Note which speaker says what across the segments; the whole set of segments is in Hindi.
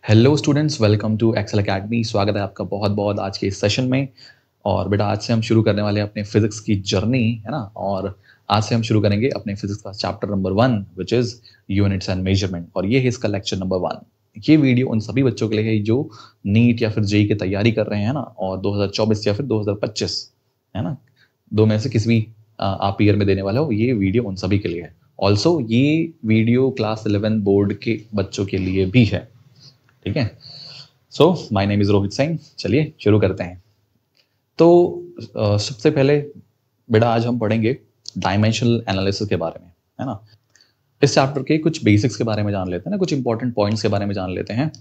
Speaker 1: Hello students, welcome to Excel Academy. स्वागत है आपका बहुत बहुत आज के इस सेशन में। और बेटा आज से हम शुरू करने वाले हैं अपने फिजिक्स की जर्नी, है ना। और आज से हम शुरू करेंगे अपने फिजिक्स का chapter number 1 which is units and measurement. और ये है इसका लेक्चर नंबर 1। ये वीडियो उन सभी बच्चों के लिए है जो नीट या फिर जेई की तैयारी कर रहे हैं ना, और 2024 या फिर 2025, है ना, दो में से किसी भी आप ईयर में देने वाले हो। ये वीडियो उन सभी के लिए है। ऑल्सो ये वीडियो क्लास 11 बोर्ड के बच्चों के लिए भी है, ठीक है। So my name is Rohit Singh. चलिए शुरू करते हैं। तो सबसे पहले बेटा आज हम पढ़ेंगे डायमेंशनल एनालिसिस के बारे में, है ना। इस चैप्टर के कुछ बेसिक्स के बारे में जान लेते हैं ना, कुछ इंपॉर्टेंट पॉइंट्स के बारे में जान लेते हैं।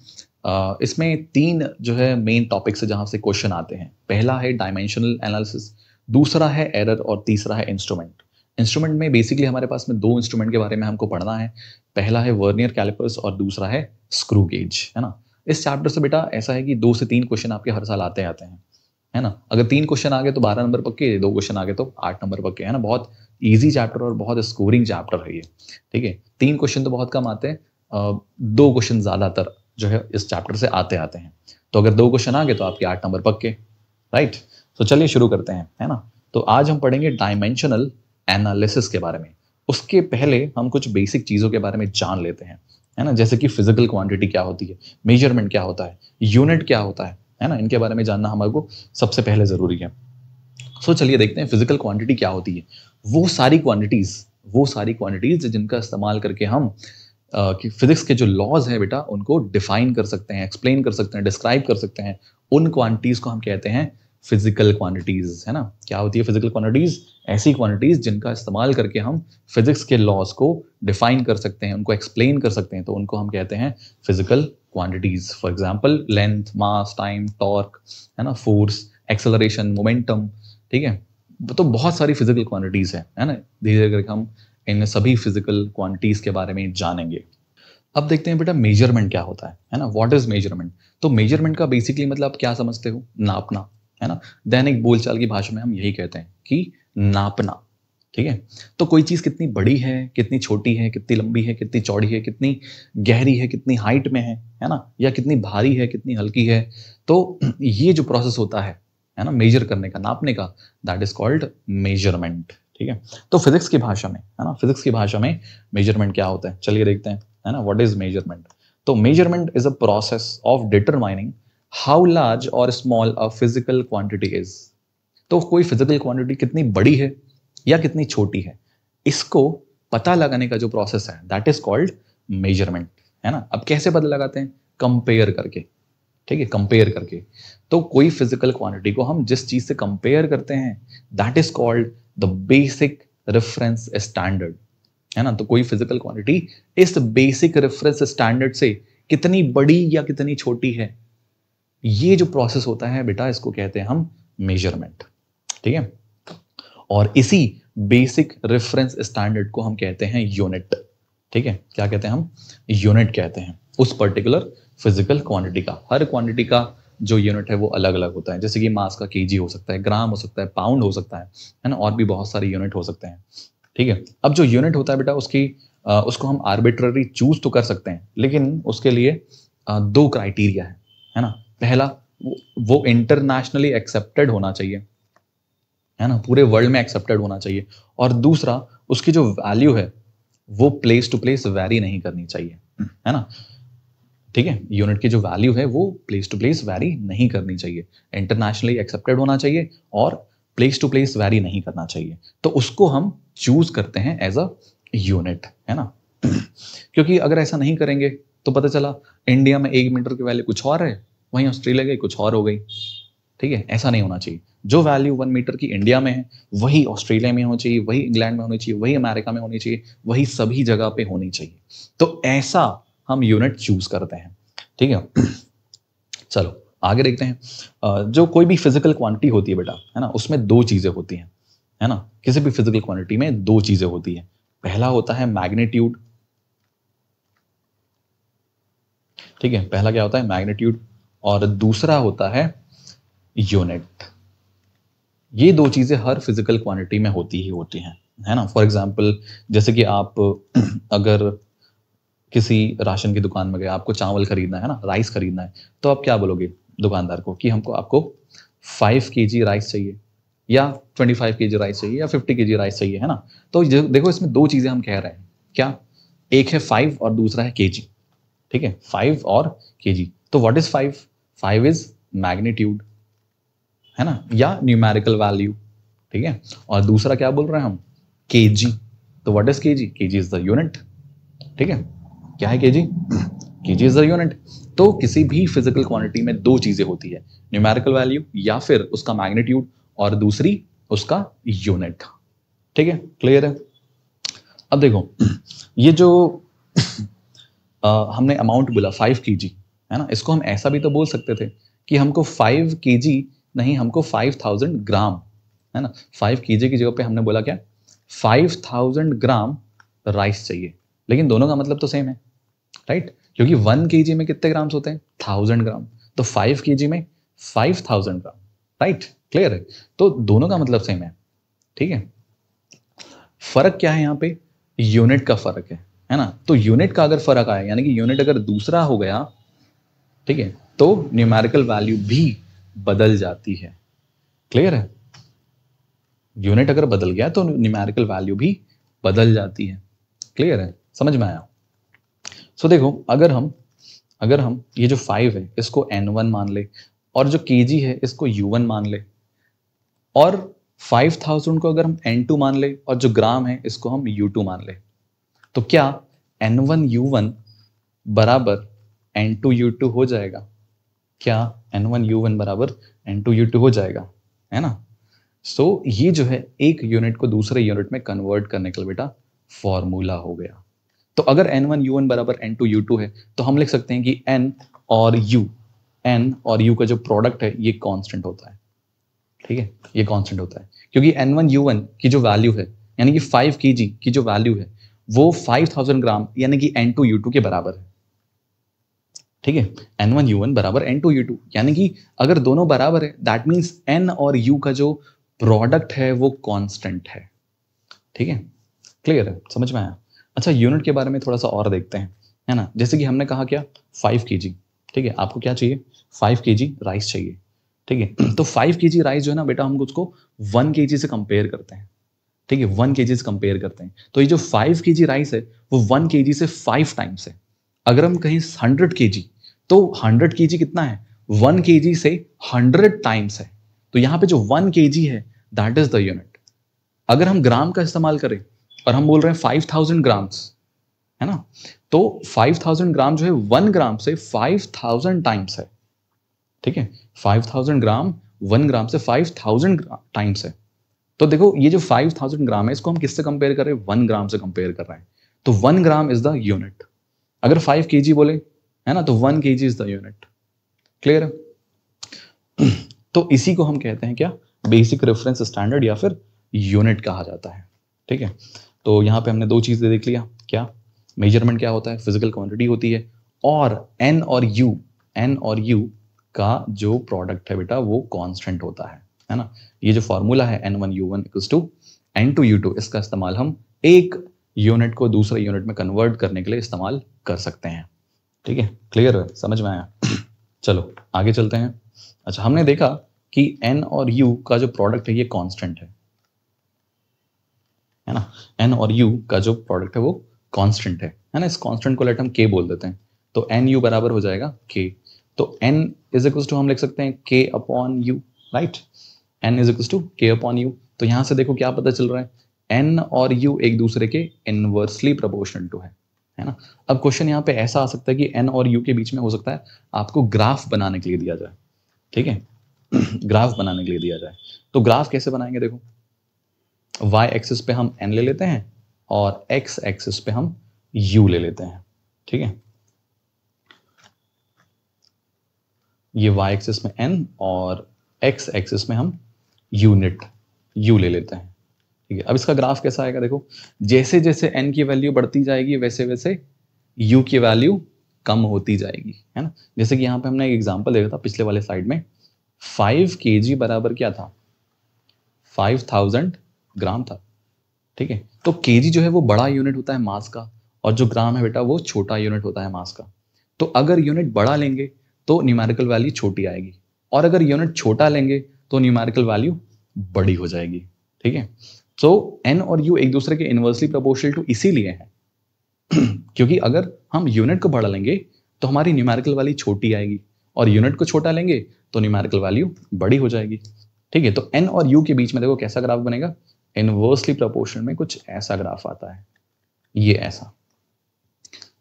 Speaker 1: इसमें 3 जो है मेन टॉपिक्स है जहां से क्वेश्चन आते हैं। पहला है डायमेंशनल एनालिसिस, दूसरा है एरर और तीसरा है इंस्ट्रूमेंट। इंस्ट्रूमेंट में बेसिकली हमारे पास में 2 इंस्ट्रूमेंट के बारे में हमको पढ़ना है। पहला है वर्नियर कैलिपर्स और दूसरा है स्क्रू गेज, है ना। इस चैप्टर से बेटा ऐसा है कि 2 से 3 क्वेश्चन आपके हर साल आते आते हैं, है ना। अगर 3 क्वेश्चन आ गए तो 12 नंबर पक्के, 2 क्वेश्चन आ गए तो 8 नंबर पक्के, है ना। बहुत ईजी चैप्टर और बहुत स्कोरिंग चैप्टर है ये, ठीक है। 3 क्वेश्चन तो बहुत कम आते हैं, 2 क्वेश्चन ज्यादातर जो है इस चैप्टर से आते आते हैं। तो अगर 2 क्वेश्चन आ गए तो आपके 8 नंबर पक्के, राइट। तो चलिए शुरू करते हैं, है ना। तो आज हम पढ़ेंगे डायमेंशनल एनालिसिस के बारे में। उसके पहले हम कुछ बेसिक चीजों के बारे में जान लेते हैं, है ना। जैसे कि फिजिकल क्वांटिटी क्या होती है, मेजरमेंट क्या होता है, यूनिट क्या होता है ना। इनके बारे में जानना हमारे को सबसे पहले जरूरी है। सो चलिए देखते हैं फिजिकल क्वांटिटी क्या होती है। वो सारी क्वांटिटीज जिनका इस्तेमाल करके हम कि फिजिक्स के जो लॉज हैं बेटा उनको डिफाइन कर सकते हैं, एक्सप्लेन कर सकते हैं, डिस्क्राइब कर सकते हैं। उन क्वांटिटीज को हम कहते हैं फिजिकल क्वांटिटीज, है ना। क्या होती है फिजिकल क्वांटिटीज? ऐसी क्वांटिटीज जिनका इस्तेमाल करके हम फिजिक्स के लॉज को डिफाइन कर सकते हैं, उनको एक्सप्लेन कर सकते हैं, तो उनको हम कहते हैं physical quantities. For example length, mass, time, torque, है ना, फोर्स, एक्सेलरेशन, मोमेंटम, ठीक है। तो बहुत सारी फिजिकल क्वांटिटीज है ना। धीरे धीरे करके हम इन सभी फिजिकल क्वांटिटीज के बारे में जानेंगे। अब देखते हैं बेटा मेजरमेंट क्या होता है ना। What is measurement? तो मेजरमेंट का बेसिकली मतलब क्या समझते हो? नापना, है ना। दैनिक बोलचाल की भाषा में हम यही कहते हैं कि नापना, ठीक है। तो कोई चीज कितनी बड़ी है, कितनी छोटी है, कितनी लंबी है, कितनी चौड़ी है, कितनी गहरी है, कितनी हाइट में है ना, या कितनी भारी है, कितनी हल्की है। तो ये जो प्रोसेस होता है ना, मेजर करने का, नापने का, दैट इज कॉल्ड मेजरमेंट, ठीक है। तो फिजिक्स की भाषा में, है ना, फिजिक्स की भाषा में मेजरमेंट क्या होता है चलिए देखते हैं, है ना। What is measurement? तो measurement is a process of determining how large और small a physical quantity is. तो कोई फिजिकल क्वांटिटी कितनी बड़ी है या कितनी छोटी है, इसको पता लगाने का जो प्रोसेस है दैट इज कॉल्ड मेजरमेंट, है ना। अब कैसे पता लगाते हैं? कंपेयर करके, ठीक है, कंपेयर करके। तो कोई फिजिकल क्वांटिटी को हम जिस चीज से कंपेयर करते हैं that is called the basic reference standard, है ना। तो कोई फिजिकल क्वांटिटी इस बेसिक रेफरेंस स्टैंडर्ड से कितनी बड़ी या कितनी छोटी है, ये जो प्रोसेस होता है बेटा इसको कहते हैं हम मेजरमेंट, ठीक है। और इसी बेसिक रेफरेंस स्टैंडर्ड को हम कहते हैं यूनिट, ठीक है। क्या कहते हैं हम? यूनिट कहते हैं उस पर्टिकुलर फिजिकल क्वांटिटी का। हर क्वांटिटी का जो यूनिट है वो अलग अलग होता है। जैसे कि मास का केजी हो सकता है, ग्राम हो सकता है, पाउंड हो सकता है ना, और भी बहुत सारे यूनिट हो सकते हैं, ठीक है। अब जो यूनिट होता है बेटा उसको हम आर्बिट्ररी चूज तो कर सकते हैं, लेकिन उसके लिए 2 क्राइटेरिया है ना। पहला, वो इंटरनेशनली एक्सेप्टेड होना चाहिए, है ना, पूरे वर्ल्ड में एक्सेप्टेड होना चाहिए। और दूसरा, उसकी जो वैल्यू है वो प्लेस टू प्लेस वैरी नहीं करनी चाहिए, है ना, ठीक है। यूनिट की जो वैल्यू है वो प्लेस टू प्लेस वैरी नहीं करनी चाहिए, इंटरनेशनली एक्सेप्टेड होना चाहिए और प्लेस टू प्लेस वैरी नहीं करना चाहिए। तो उसको हम चूज करते हैं एज अ यूनिट, है ना। क्योंकि अगर ऐसा नहीं करेंगे तो पता चला इंडिया में 1 मीटर की वैल्यू कुछ और है, वहीं ऑस्ट्रेलिया की कुछ और हो गई, ठीक है। ऐसा नहीं होना चाहिए। जो वैल्यू 1 मीटर की इंडिया में है वही ऑस्ट्रेलिया में होनी चाहिए, वही इंग्लैंड में होनी चाहिए, वही अमेरिका में होनी चाहिए, वही सभी जगह पे होनी चाहिए। तो ऐसा हम यूनिट चूज करते हैं, ठीक है। चलो आगे देखते हैं। जो कोई भी फिजिकल क्वांटिटी होती है बेटा, है ना, उसमें 2 चीजें होती हैं, है ना। किसी भी फिजिकल क्वांटिटी में 2 चीजें होती हैं। पहला होता है मैग्नीट्यूड, ठीक है। पहला क्या होता है? मैग्नीट्यूड। और दूसरा होता है यूनिट। ये 2 चीजें हर फिजिकल क्वांटिटी में होती ही होती हैं, है ना। फॉर एग्जाम्पल जैसे कि आप अगर किसी राशन की दुकान में गए, आपको चावल खरीदना है ना, राइस खरीदना है, तो आप क्या बोलोगे दुकानदार को कि आपको 5 केजी राइस चाहिए या 25 केजी राइस चाहिए या 50 केजी राइस चाहिए, है ना। तो देखो इसमें दो चीजें हम कह रहे हैं, क्या, एक है 5 और दूसरा है केजी। ठीक है, 5 और केजी। तो व्हाट इज 5? 5 इज मैग्नीट्यूड, है ना, या न्यूमेरिकल वैल्यू। ठीक है, और दूसरा क्या बोल रहे हैं हम, केजी। तो what is KG? KG is the unit. ठीक है, क्या है KG? KG is the unit. तो किसी भी फिजिकल क्वांटिटी में दो चीजें होती है, न्यूमेरिकल वैल्यू या फिर उसका मैग्नीट्यूड, और दूसरी उसका यूनिट। ठीक है, क्लियर है। अब देखो ये जो हमने अमाउंट बोला 5 केजी, है ना, इसको हम ऐसा भी तो बोल सकते थे कि हमको 5 केजी नहीं, हमको 5000 ग्राम, है ना। 5 केजी की जगह पे हमने बोला क्या, 5000 ग्राम राइस चाहिए, लेकिन दोनों का मतलब तो सेम है, राइट, क्योंकि 1 केजी में कितने ग्राम्स होते हैं, 1000 ग्राम, तो 5 केजी में 5000 ग्राम, राइट, क्लियर है। तो दोनों का मतलब सेम है। ठीक है, फर्क क्या है यहाँ पे, यूनिट का फर्क है ना। तो यूनिट का अगर फर्क आया, यानी कि यूनिट अगर दूसरा हो गया, ठीक है, तो न्यूमेरिकल वैल्यू भी बदल जाती है। क्लियर है, यूनिट अगर बदल गया तो न्यूमेरिकल वैल्यू भी बदल जाती है। क्लियर है, समझ में आया। सो देखो अगर हम ये जो 5 है इसको n1 मान ले, और जो केजी है इसको u1 मान ले, और 5000 को अगर हम n2 मान ले, और जो ग्राम है इसको हम u2 मान ले, तो क्या n1 u1 बराबर n2 u2 हो जाएगा? क्या n1 u1 बराबर n2 u2 हो जाएगा, है ना। सो ये जो है एक यूनिट को दूसरे यूनिट में कन्वर्ट करने के लिए बेटा फॉर्मूला हो गया। तो अगर n1 u1 बराबर n2 u2 है, तो हम लिख सकते हैं कि n और u का जो प्रोडक्ट है ये कांस्टेंट होता है। ठीक है, ये कांस्टेंट होता है क्योंकि n1 u1 की जो वैल्यू है, यानी कि 5 kg की जो वैल्यू है वो 5000 ग्राम यानी कि n2 u2 के बराबर है। ठीक है, n1 u1 बराबर n2 u2, यानी कि अगर दोनों बराबर है दैट मीन्स n और u का जो प्रोडक्ट है वो कांस्टेंट है। ठीक है, क्लियर है, समझ में आया। अच्छा, यूनिट के बारे में थोड़ा सा और देखते हैं, है ना। जैसे कि हमने कहा क्या, 5 kg, ठीक है, आपको क्या चाहिए, 5 kg राइस चाहिए। ठीक है, तो 5 kg राइस जो है ना बेटा, हम उसको 1 kg से कंपेयर करते हैं। ठीक है, 1 kg से कंपेयर करते हैं, तो ये जो 5 kg राइस है वो 1 kg से 5 टाइम्स है। अगर हम कहीं 100 kg, तो 100 kg कितना है, 1 kg से 100 टाइम्स है। तो यहाँ पे जो 1 kg है दैट इज द यूनिट। अगर हम ग्राम का इस्तेमाल करें और हम बोल रहे हैं 5000 ग्राम्स, है ना, तो 5000 ग्राम जो है 1 ग्राम से 5000 टाइम्स है। ठीक है, 5000 ग्राम 1 ग्राम से 5000 टाइम्स है। तो देखो ये जो 5000 ग्राम है इसको हम किससे कंपेयर कर रहे हैं, 1 ग्राम से कंपेयर कर रहे हैं। तो 1 ग्राम इज द यूनिट। अगर 5 kg बोले, है ना, तो 1 kg is the unit. Clear है। तो इसी को हम कहते हैं क्या, बेसिक रेफरेंस स्टैंडर्ड या फिर यूनिट कहा जाता है। ठीक है, तो यहाँ पे हमने दो चीजें देख लिया, क्या, मेजरमेंट क्या होता है, फिजिकल क्वांटिटी होती है, और n और u का जो प्रोडक्ट है बेटा वो कांस्टेंट होता है ना। ये जो फॉर्मूला है n1 u1 equals to n2 u2, इसका इस्तेमाल हम एक यूनिट को दूसरे यूनिट में कन्वर्ट करने के लिए इस्तेमाल कर सकते हैं। ठीक है, क्लियर है, समझ में आया। चलो आगे चलते हैं। अच्छा, हमने देखा कि n और u का जो प्रोडक्ट है ये कांस्टेंट है ना, n और u का जो प्रोडक्ट है वो कांस्टेंट है ना। इस कांस्टेंट को लेट हम k बोल देते हैं, तो nu बराबर हो जाएगा k। तो n इज इक्वल टू हम लिख सकते हैं k upon u, right, n is equal to k upon u। तो यहां से देखो क्या पता चल रहा है, n और u एक दूसरे के इनवर्सली प्रोपोर्शनल टू है ना। अब क्वेश्चन यहाँ पे ऐसा आ सकता है कि n और u के बीच में हो सकता है आपको ग्राफ बनाने के लिए दिया जाए। ठीक है, ग्राफ बनाने के लिए दिया जाए, तो ग्राफ कैसे बनाएंगे, देखो y एक्सिस पे हम n ले लेते हैं और x एक्सिस पे हम u ले लेते हैं। ठीक है, ये y एक्सिस में n और x एक्सिस में हम यूनिट u ले लेते हैं। ठीक है, अब इसका ग्राफ कैसा आएगा, देखो जैसे जैसे n की वैल्यू बढ़ती जाएगी वैसे वैसे u की वैल्यू कम होती जाएगी, है ना। जैसे कि यहाँ पे हमने एक एग्जांपल देखा था पिछले वाले स्लाइड में, 5 kg बराबर क्या था, 5000 ग्राम था। ठीक है, तो केजी जो है वो बड़ा यूनिट होता है मास का, और जो ग्राम है बेटा वो छोटा यूनिट होता है मास का। तो अगर यूनिट बड़ा लेंगे तो न्यूमेरिकल वैल्यू छोटी आएगी, और अगर यूनिट छोटा लेंगे तो न्यूमेरिकल वैल्यू बड़ी हो जाएगी। ठीक है, तो एन और यू एक दूसरे के इनवर्सली प्रोपोर्शनल टू इसीलिए है क्योंकि अगर हम यूनिट को बड़ा लेंगे तो हमारी न्यूमेरिकल वैल्यू छोटी आएगी, और यूनिट को छोटा लेंगे तो न्यूमेरिकल वैल्यू बड़ी हो जाएगी। ठीक है, तो एन और यू के बीच में देखो कैसा ग्राफ बनेगा, इनवर्सली प्रोपोर्शनल में कुछ ऐसा ग्राफ आता है, ये ऐसा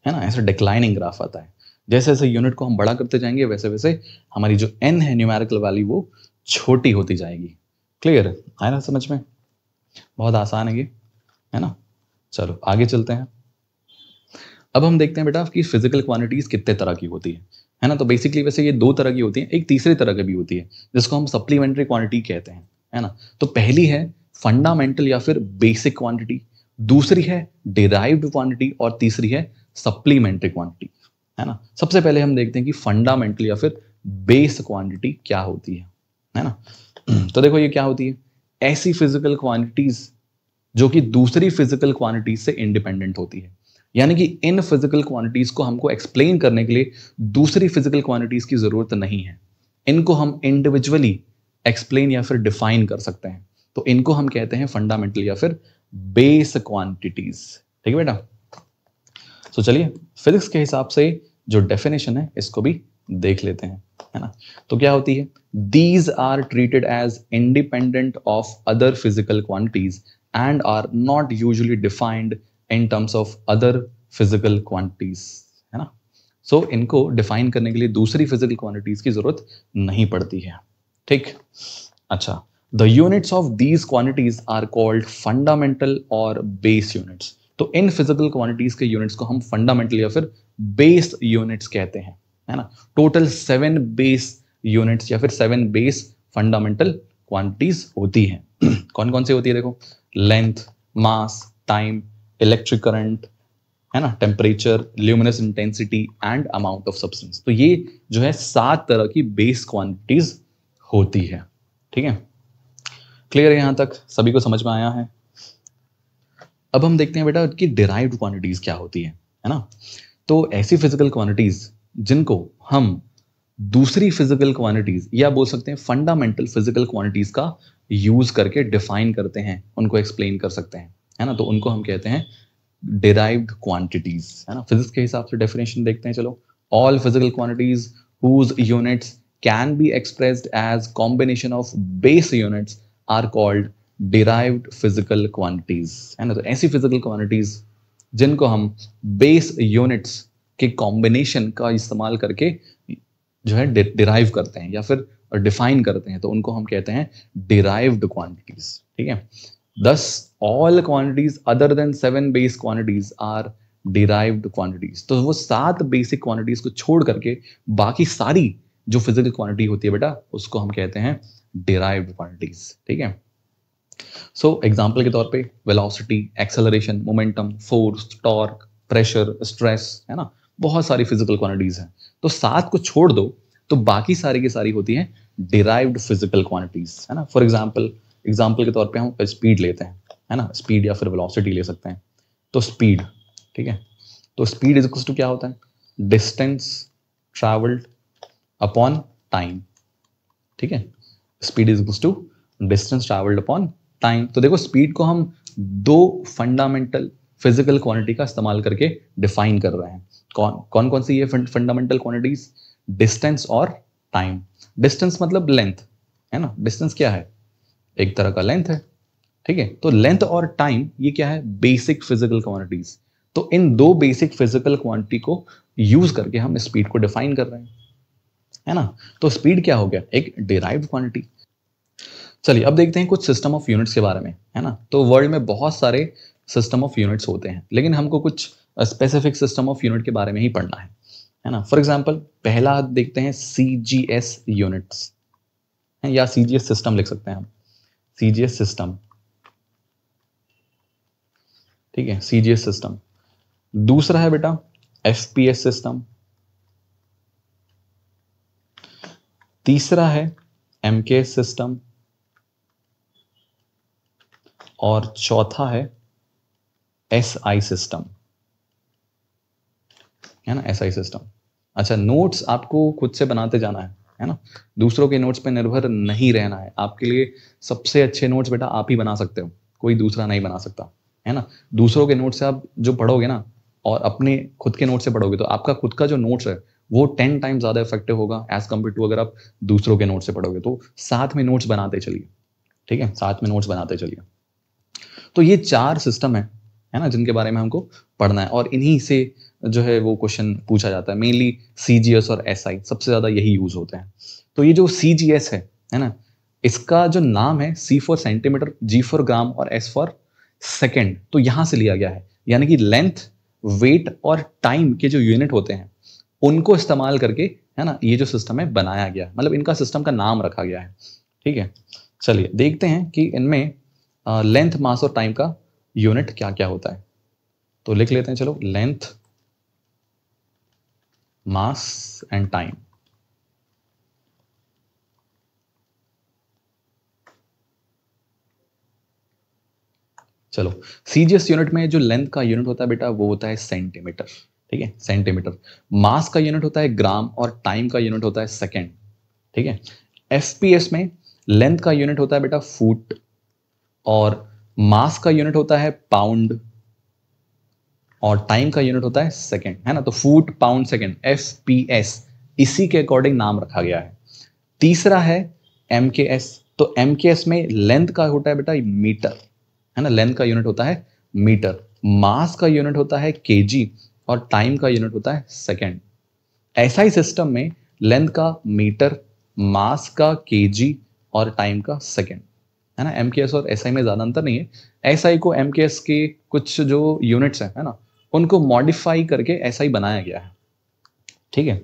Speaker 1: है ना, ऐसा डिक्लाइनिंग ग्राफ आता है। जैसे जैसे यूनिट को हम बड़ा करते जाएंगे वैसे वैसे हमारी जो एन है न्यूमेरिकल वैल्यू वो छोटी होती जाएगी। क्लियर है ना समझ में? बहुत आसान है ये, है ना। चलो आगे चलते हैं। अब हम देखते हैं बेटा कि फिजिकल क्वांटिटीज कितने तरह की होती है ना। तो बेसिकली वैसे ये दो तरह की होती है, एक तीसरी तरह की भी होती है जिसको हम सप्लीमेंट्री क्वांटिटी कहते हैं, है ना। तो पहली है फंडामेंटल या फिर बेसिक क्वांटिटी, दूसरी है डिराइव्ड क्वांटिटी, और तीसरी है सप्लीमेंट्री क्वांटिटी, है ना। सबसे पहले हम देखते हैं कि फंडामेंटल या फिर बेस क्वांटिटी क्या होती है ना। तो देखो ये क्या होती है, ऐसी फिजिकल क्वांटिटीज जो कि दूसरी फिजिकल क्वांटिटीज से इंडिपेंडेंट होती है, यानी कि इन फिजिकल क्वांटिटीज को हमको एक्सप्लेन करने के लिए दूसरी फिजिकल क्वांटिटीज की जरूरत नहीं है, इनको हम इंडिविजुअली एक्सप्लेन या फिर डिफाइन कर सकते हैं। तो इनको हम कहते हैं फंडामेंटल या फिर बेस क्वांटिटीज। ठीक है बेटा, तो चलिए फिजिक्स के हिसाब से जो डेफिनेशन है इसको भी देख लेते हैं, है ना। तो क्या होती है, these are treated as independent of other physical quantities and are not usually defined in terms of other physical quantities, है ना। सो इनको डिफाइन करने के लिए दूसरी फिजिकल क्वांटिटीज की जरूरत नहीं पड़ती है। ठीक, अच्छा, the units of these quantities are called fundamental और बेस यूनिट्स। तो इन फिजिकल क्वांटिटीज के यूनिट्स को हम फंडामेंटल या फिर बेस यूनिट्स कहते हैं, है ना। टोटल 7 बेस यूनिट्स या फिर 7 बेस फंडामेंटल क्वांटिटीज होती हैं। कौन कौन सी होती है देखो, लेंथ, मास, टाइम, इलेक्ट्रिक करंट, है ना, temperature, luminous intensity and amount of substance. तो ये जो है 7 तरह की बेस क्वांटिटीज होती है। ठीक है, क्लियर है यहां तक, सभी को समझ में आया है। अब हम देखते हैं बेटा कि डिराइव्ड क्वांटिटीज क्या होती है ना। तो ऐसी फिजिकल क्वांटिटीज जिनको हम दूसरी फिजिकल क्वांटिटीज या बोल सकते हैं फंडामेंटल फिजिकल क्वांटिटीज का यूज करके डिफाइन करते हैं, उनको एक्सप्लेन कर सकते हैं, है ना। तो उनको हम कहते हैं डिराइव्ड क्वांटिटीज, है ना। फिजिक्स के हिसाब से डेफिनेशन देखते हैं चलो। All physical quantities whose units can be expressed as combination of base units are called derived physical quantities, है ना। तो ऐसी फिजिकल क्वांटिटीज जिनको हम बेस यूनिट्स के कॉम्बिनेशन का इस्तेमाल करके जो है डिराइव करते हैं या फिर डिफाइन करते हैं, तो उनको हम कहते हैं डिराइव्ड क्वांटिटीज। ठीक है, thus all quantities other than 7 base quantities are derived quantities। तो वो 7 बेसिक क्वांटिटीज को छोड़ करके बाकी सारी जो फिजिकल क्वांटिटी होती है बेटा उसको हम कहते हैं डिराइव्ड क्वांटिटीज। ठीक है, सो एग्जांपल के तौर पे velocity, acceleration, momentum, force, torque, pressure, stress, है ना, बहुत सारी फिजिकल क्वांटिटीज हैं। तो 7 को छोड़ दो तो बाकी सारी की सारी होती है डिराइव्ड फिजिकल क्वांटिटीज, है ना। फॉर एग्जाम्पल के तौर पे हम स्पीड लेते हैं, है ना, स्पीड या फिर वेलोसिटी ले सकते हैं। तो स्पीड, ठीक है, तो स्पीड इज इक्वल टू क्या होता है, डिस्टेंस ट्रैवल्ड अपॉन टाइम। ठीक है, speed is equal to distance travelled upon time. तो देखो स्पीड को हम 2 फंडामेंटल फिजिकल क्वांटिटी का इस्तेमाल करके डिफाइन कर रहे हैं। कौन कौन सी ये फंडामेंटल क्वांटिटीज, डिस्टेंस और टाइम। डिस्टेंस मतलब लेंथ, है ना, डिस्टेंस क्या है, एक तरह का लेंथ है। ठीक है, तो लेंथ और टाइम ये क्या है, बेसिक फिजिकल क्वांटिटीज। तो इन 2 बेसिक फिजिकल क्वांटिटी को यूज करके हम स्पीड को डिफाइन कर रहे हैं, है ना। तो स्पीड क्या हो गया, एक डिराइव्ड क्वांटिटी। चलिए अब देखते हैं कुछ सिस्टम ऑफ यूनिट्स के बारे में, है ना। तो वर्ल्ड में बहुत सारे सिस्टम ऑफ यूनिट्स होते हैं, लेकिन हमको कुछ स्पेसिफिक सिस्टम ऑफ यूनिट के बारे में ही पढ़ना है ना। फॉर एग्जाम्पल पहला देखते हैं CGS यूनिट्स, या CGS सिस्टम लिख सकते हैं हम, CGS सिस्टम। ठीक है, CGS सिस्टम। दूसरा है बेटा FPS सिस्टम, तीसरा है MKS सिस्टम, और चौथा है SI सिस्टम। है ना, SI सिस्टम। अच्छा, नोट्स आपको खुद से बनाते जाना है ना, दूसरों के नोट्स पे निर्भर नहीं रहना है। आपके लिए सबसे अच्छे नोट्स बेटा आप ही बना सकते हो, कोई दूसरा नहीं बना सकता, है ना। दूसरों के नोट्स से आप जो पढ़ोगे ना और अपने खुद के नोट से पढ़ोगे तो आपका खुद का जो नोट्स है वो 10 टाइम ज़्यादा इफेक्टिव होगा एज कम्पेयर टू अगर आप दूसरों के नोट से पढ़ोगे। तो साथ में नोट्स बनाते चलिए, ठीक है, साथ में नोट्स बनाते चलिए। तो ये 4 सिस्टम है ना, जिनके बारे में हमको पढ़ना है और इन्हीं से जो है वो क्वेश्चन पूछा जाता है। मेनली CGS और SI सबसे ज़्यादा यही यूज होते हैं। तो ये जो CGS है ना, इसका जो नाम है C for centimetre, G for gram और S फॉर सेकेंड, तो यहाँ से लिया गया है। यानी कि लेंथ, वेट और टाइम के जो यूनिट होते हैं उनको इस्तेमाल करके, है ना, ये जो सिस्टम है बनाया गया, मतलब इनका सिस्टम का नाम रखा गया है। ठीक है, चलिए देखते हैं कि इनमें लेंथ, मास और टाइम का यूनिट क्या क्या होता है। तो लिख लेते हैं, चलो, लेंथ, मास एंड टाइम। चलो, CGS यूनिट में जो लेंथ का यूनिट होता है बेटा वो होता है सेंटीमीटर, ठीक है, सेंटीमीटर। मास का यूनिट होता है ग्राम और टाइम का यूनिट होता है सेकेंड, ठीक है। FPS में लेंथ का यूनिट होता है बेटा फुट और मास का यूनिट होता है पाउंड और टाइम का यूनिट होता है सेकेंड, है ना। तो फुट, पाउंड, सेकेंड, FPS, इसी के अकॉर्डिंग नाम रखा गया है। तीसरा है MKS। तो MKS में लेंथ का होता है बेटा मीटर, है ना, लेंथ का यूनिट होता है मीटर। मास का यूनिट होता है kg और टाइम का यूनिट होता है सेकेंड। SI सिस्टम में लेंथ का मीटर, मास का kg और टाइम का सेकेंड, है ना। MKS और SI में ज्यादा अंतर नहीं है। SI को MKS के कुछ जो यूनिट्स है ना, उनको मॉडिफाई करके SI बनाया गया है, ठीक है।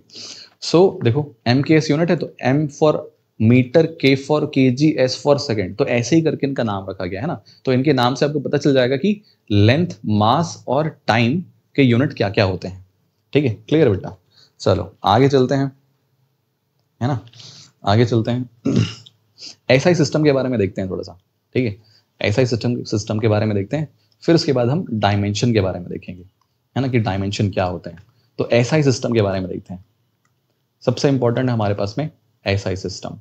Speaker 1: सो देखो, MKS यूनिट है तो M for metre, K for kg, S for second, तो ऐसे ही करके इनका नाम रखा गया है ना। तो इनके नाम से आपको पता चल जाएगा कि लेंथ, मास और टाइम के यूनिट क्या क्या होते हैं, ठीक है। क्लियर बेटा, चलो आगे चलते हैं, है ना, आगे चलते हैं। SI सिस्टम के बारे में देखते हैं थोड़ा सा, ठीक है। SI सिस्टम के बारे में देखते हैं, फिर उसके बाद हम डायमेंशन के बारे में देखेंगे, है ना, कि डायमेंशन क्या होते हैं। तो SI सिस्टम के बारे में देखते हैं। सबसे इंपॉर्टेंट है हमारे पास में SI सिस्टम,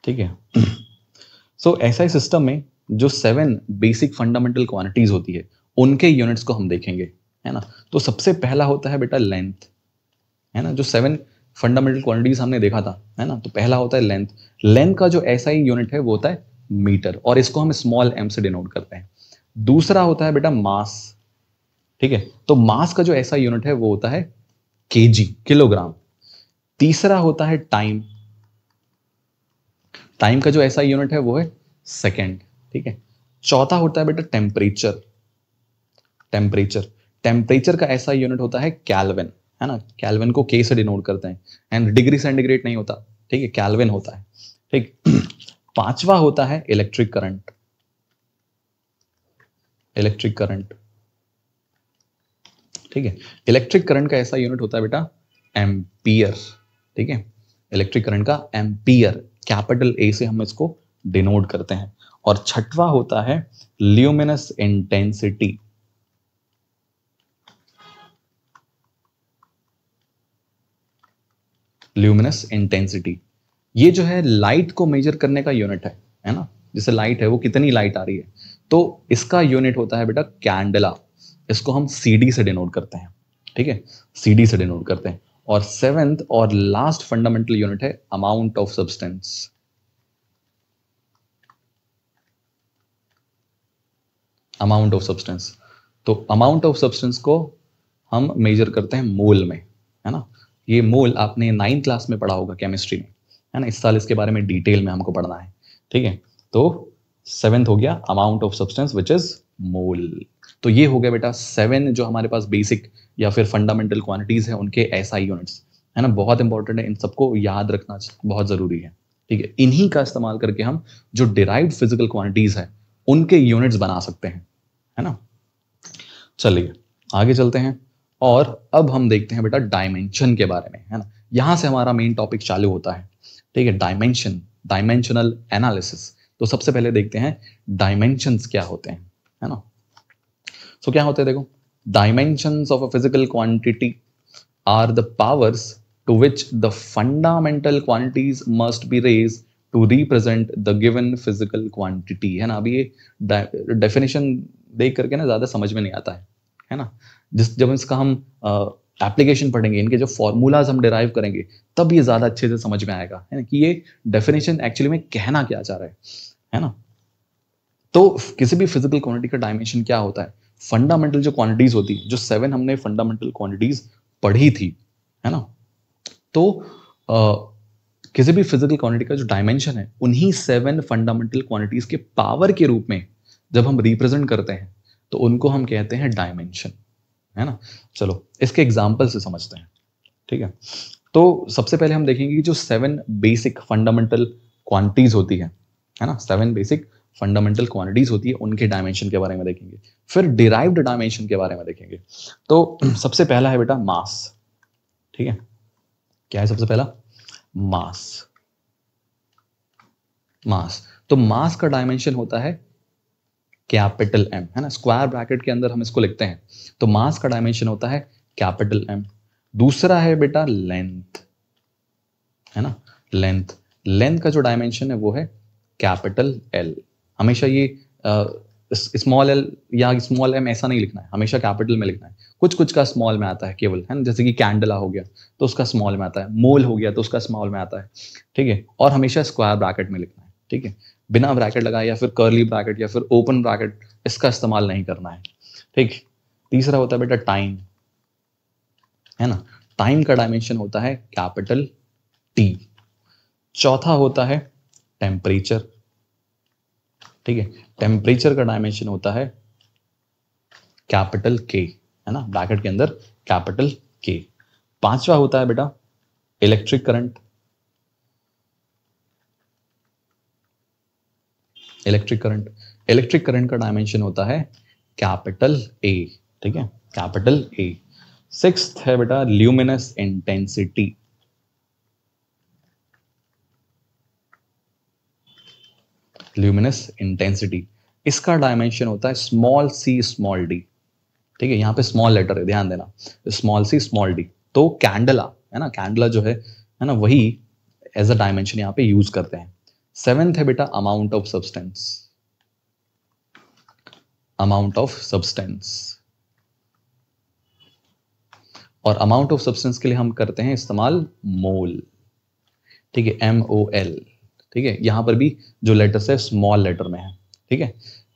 Speaker 1: ठीक है। सो SI सिस्टम में जो 7 बेसिक फंडामेंटल क्वांटिटीज होती है उनके यूनिट्स को हम देखेंगे, है ना। तो सबसे पहला होता है बेटा लेंथ, है ना। जो 7 फंडामेंटल क्वांटिटीज हमने देखा था, है ना, तो पहला होता है लेंथ। लेंथ का जो SI यूनिट है वो होता है मीटर और इसको हम स्मॉल m से डिनोट करते हैं। दूसरा होता है बेटा मास, ठीक है। तो मास का जो SI यूनिट है वो होता है kg, किलोग्राम। तीसरा होता है टाइम, टाइम का जो SI यूनिट है वो है सेकेंड, ठीक है। चौथा होता है बेटा टेम्परेचर, टेम्परेचर, टेम्परेचर का SI यूनिट होता है केल्विन, है ना। केल्विन को K से डिनोट करते हैं एंड डिग्री सेंटीग्रेड नहीं होता, ठीक है, केल्विन होता है, ठीक। पांचवा होता है इलेक्ट्रिक करंट, इलेक्ट्रिक करंट, ठीक है। इलेक्ट्रिक करंट का SI यूनिट होता है बेटा एम्पियर, ठीक है। इलेक्ट्रिक करंट का एम्पियर, कैपिटल A से हम इसको डिनोट करते हैं। और छठवा होता है ल्यूमिनस इंटेंसिटी, ल्यूमिनस इंटेंसिटी, ये जो है लाइट को मेजर करने का यूनिट है ना। जैसे लाइट है, वो कितनी लाइट आ रही है, तो इसका यूनिट होता है बेटा कैंडला, इसको हम CD से डिनोट करते हैं, ठीक है, CD से डिनोट करते हैं। और 7th और लास्ट फंडामेंटल यूनिट है amount of substance, amount of substance. तो अमाउंट ऑफ सब्सटेंस को हम मेजर करते हैं मोल में, है ना। ये मोल आपने 9th क्लास में पढ़ा होगा केमिस्ट्री में, है ना। इस साल इसके बारे में डिटेल में हमको पढ़ना है, ठीक है। तो 7th हो गया amount of substance which is mole. तो ये हो गया बेटा 7 जो हमारे पास बेसिक या फिर फंडामेंटल क्वांटिटीज है उनके SI यूनिट्स, है ना। बहुत इंपॉर्टेंट है, इन सबको याद रखना बहुत जरूरी है, ठीक है। इन्हीं का इस्तेमाल करके हम जो डिराइव्ड फिजिकल क्वांटिटीज है उनके यूनिट्स बना सकते हैं, है ना। चलिए आगे चलते हैं और अब हम देखते हैं बेटा डायमेंशन के बारे में, है ना। यहां से हमारा मेन टॉपिक चालू होता है, ठीक है। Dimension, dimensional analysis. तो सबसे पहले देखते हैं डायमेंशंस क्या होते हैं, है ना। सो क्या होते हैं, देखो, Dimensions of a physical quantity are the powers to which the fundamental quantities must be raised to represent the given physical quantity, है ना। अभी ये डेफिनेशन देख करके ना ज़्यादा समझ में नहीं आता है ना। जब इसका हम एप्लीकेशन पढ़ेंगे, इनके जो फॉर्मूलाज हम डिराइव करेंगे, तब ये ज़्यादा अच्छे से समझ में आएगा, है ना, कि ये डेफिनेशन एक्चुअली में कहना क्या चाह रहा है ना। तो किसी भी फिजिकल क्वांटिटी का डायमेंशन क्या होता है? फंडामेंटल जो क्वांटिटीज होती है, जो 7 हमने फंडामेंटल क्वांटिटीज पढ़ी थी, है ना, तो किसी भी फिजिकल क्वांटिटी का जो डायमेंशन है, उन्हीं 7 फंडामेंटल क्वांटिटीज के पावर के रूप में जब हम रिप्रेजेंट करते हैं, तो उनको हम कहते हैं डायमेंशन, है ना। चलो इसके एग्जाम्पल से समझते हैं, ठीक है। तो सबसे पहले हम देखेंगे कि जो 7 बेसिक फंडामेंटल क्वांटिटीज होती है ना, 7 बेसिक फंडामेंटल क्वांटिटीज होती है, उनके डायमेंशन के बारे में देखेंगे, फिर डिराइव्ड डायमेंशन के बारे में देखेंगे। तो सबसे पहला है बेटा मास, ठीक है। क्या है सबसे पहला? मास। मास, तो मास का डायमेंशन होता है कैपिटल एम, है ना, स्क्वायर ब्रैकेट के अंदर हम इसको लिखते हैं। तो मास का डायमेंशन होता है कैपिटल एम। दूसरा है बेटा लेंथ, है ना, लेंथ। लेंथ का जो डायमेंशन है वो है कैपिटल एल। हमेशा ये स्मॉल एल या स्मॉल एम ऐसा नहीं लिखना है, हमेशा कैपिटल में लिखना है। कुछ कुछ का स्मॉल में आता है केवल, है ना, जैसे कि कैंडला हो गया तो उसका स्मॉल में आता है, मोल हो गया तो उसका स्मॉल में आता है, ठीक है। और हमेशा स्क्वायर ब्रैकेट में लिखना है, ठीक है, बिना ब्रैकेट लगाए या फिर कर्ली ब्रैकेट या फिर ओपन ब्रैकेट इसका इस्तेमाल नहीं करना है, ठीक। तीसरा होता है बेटा टाइम, है ना, टाइम का डायमेंशन होता है कैपिटल टी। चौथा होता है टेम्परेचर, ठीक है, टेम्परेचर का डायमेंशन होता है कैपिटल के, है ना, ब्रैकेट के अंदर कैपिटल के। पांचवा होता है बेटा electric current, electric current. Electric current का डायमेंशन होता है कैपिटल ए, ठीक है, कैपिटल ए। सिक्स्थ है बेटा ल्यूमिनस इंटेंसिटी, ल्यूमिनस इंटेंसिटी। इसका डायमेंशन होता है स्मॉल सी स्मॉल डी, ठीक है, यहाँ पे स्मॉल लेटर है, ध्यान देना, स्मॉल सी स्मॉल डी। तो कैंडला, है ना, कैंडला जो है ना, वही एज अ डायमेंशन यहाँ पे यूज करते हैं। सेवेंथ है बेटा amount of substance, amount of substance. और अमाउंट ऑफ सब्सटेंस के लिए हम करते हैं इस्तेमाल मोल, ठीक है, MOL, ठीक है। यहां पर भी जो लेटर्स है स्मॉल लेटर में है, ठीक है।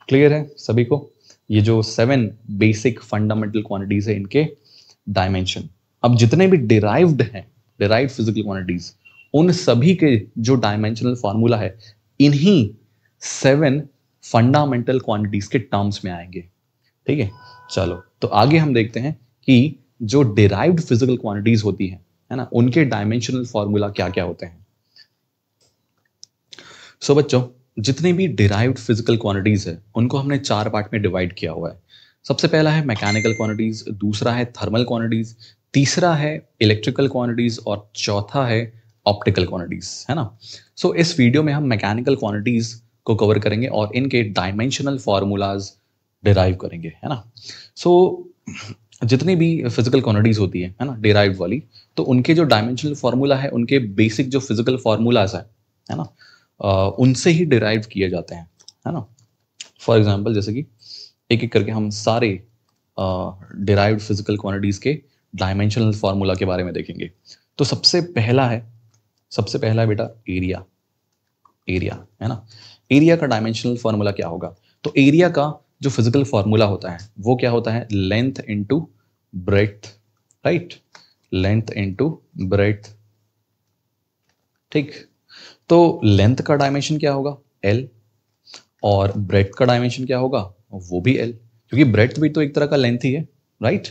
Speaker 1: क्लियर है सभी को? ये जो 7 बेसिक फंडामेंटल क्वांटिटीज है, इनके डायमेंशन। अब जितने भी डिराइव्ड हैं, डिराइव्ड फिजिकल क्वांटिटीज, उन सभी के जो डायमेंशनल फॉर्मूला है, इन्हीं 7 फंडामेंटल क्वांटिटीज के टर्म्स में आएंगे, ठीक है। चलो तो आगे हम देखते हैं कि जो डिराइव्ड फिजिकल क्वांटिटीज होती है ना, उनके डायमेंशनल फॉर्मूला क्या क्या होते हैं। सो बच्चों, जितने भी डिराइव्ड फिजिकल क्वांटिटीज है, उनको हमने 4 पार्ट में डिवाइड किया हुआ है। सबसे पहला है मैकेनिकल क्वांटिटीज, दूसरा है थर्मल क्वांटिटीज, तीसरा है इलेक्ट्रिकल क्वांटिटीज और चौथा है ऑप्टिकल क्वांटिटीज, है ना। सो इस वीडियो में हम मैकेनिकल क्वांटिटीज को कवर करेंगे और इनके डायमेंशनल फॉर्मूलाज डिराइव करेंगे, है ना। सो जितनी भी फिजिकल क्वांटिटीज होती है ना, डिराइव्ड वाली, तो उनके जो डायमेंशनल फॉर्मूला है, उनके बेसिक जो फिजिकल फॉर्मूलाज है ना, उनसे ही डिराइव किए जाते हैं, है ना। फॉर एग्जांपल जैसे कि एक एक करके हम सारे डिराइव्ड फिजिकल क्वांटिटीज के डायमेंशनल फॉर्मूला के बारे में देखेंगे। तो सबसे पहला है बेटा एरिया, एरिया, है ना। एरिया का डायमेंशनल फॉर्मूला क्या होगा? तो एरिया का जो फिजिकल फॉर्मूला होता है वो क्या होता है? Length into breadth, right, length into breadth, ठीक। तो लेंथ का डायमेंशन क्या होगा? L, और ब्रेड्थ का डायमेंशन क्या होगा? वो भी L, क्योंकि ब्रेड्थ भी तो एक तरह का लेंथ ही है, राइट।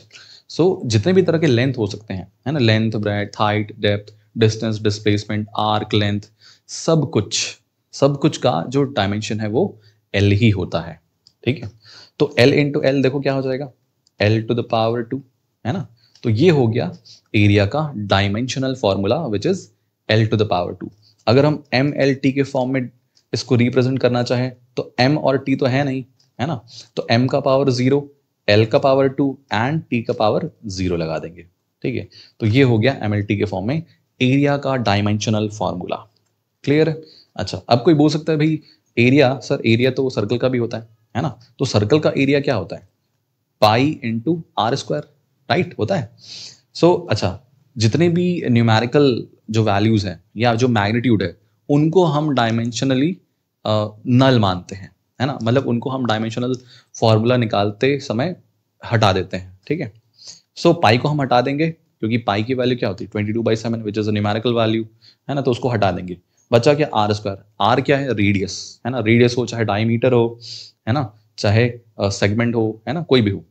Speaker 1: सो जितने भी तरह के लेंथ हो सकते हैं, है ना, length, breadth, height, depth, distance, displacement, arc length, सब कुछ का जो डायमेंशन है वो L ही होता है, ठीक है। तो L इंटू L देखो क्या हो जाएगा? L टू द पावर 2, है ना। तो ये हो गया एरिया का dimensional formula, which is L to the power 2। अगर हम MLT के फॉर्म में इसको रिप्रेजेंट करना चाहें तो M और T तो है नहीं, है ना, तो M का पावर 0, L का पावर 2 एंड T का पावर 0 लगा देंगे। ठीक है, तो ये हो गया MLT के फॉर्म में एरिया का डायमेंशनल फॉर्मूला। क्लियर है? अच्छा, अब कोई बोल सकता है भाई एरिया, सर एरिया तो सर्कल का भी होता है ना? तो सर्कल का एरिया क्या होता है? Pi into R square, right होता है। सो अच्छा, जितने भी न्यूमेरिकल जो वैल्यूज हैं या जो मैग्नीट्यूड है उनको हम डायमेंशनली नल मानते हैं, है ना? मतलब उनको हम डायमेंशनल फॉर्मूला निकालते समय हटा देते हैं। ठीक है, सो पाई को हम हटा देंगे क्योंकि पाई की वैल्यू क्या होती है 22/7 which is a numerical value, है ना? तो उसको हटा देंगे, बचा क्या आर स्क्वायर। आर क्या है? रेडियस, है ना? रेडियस हो चाहे डायमीटर हो, है ना, चाहे सेगमेंट हो, है ना, कोई भी हो,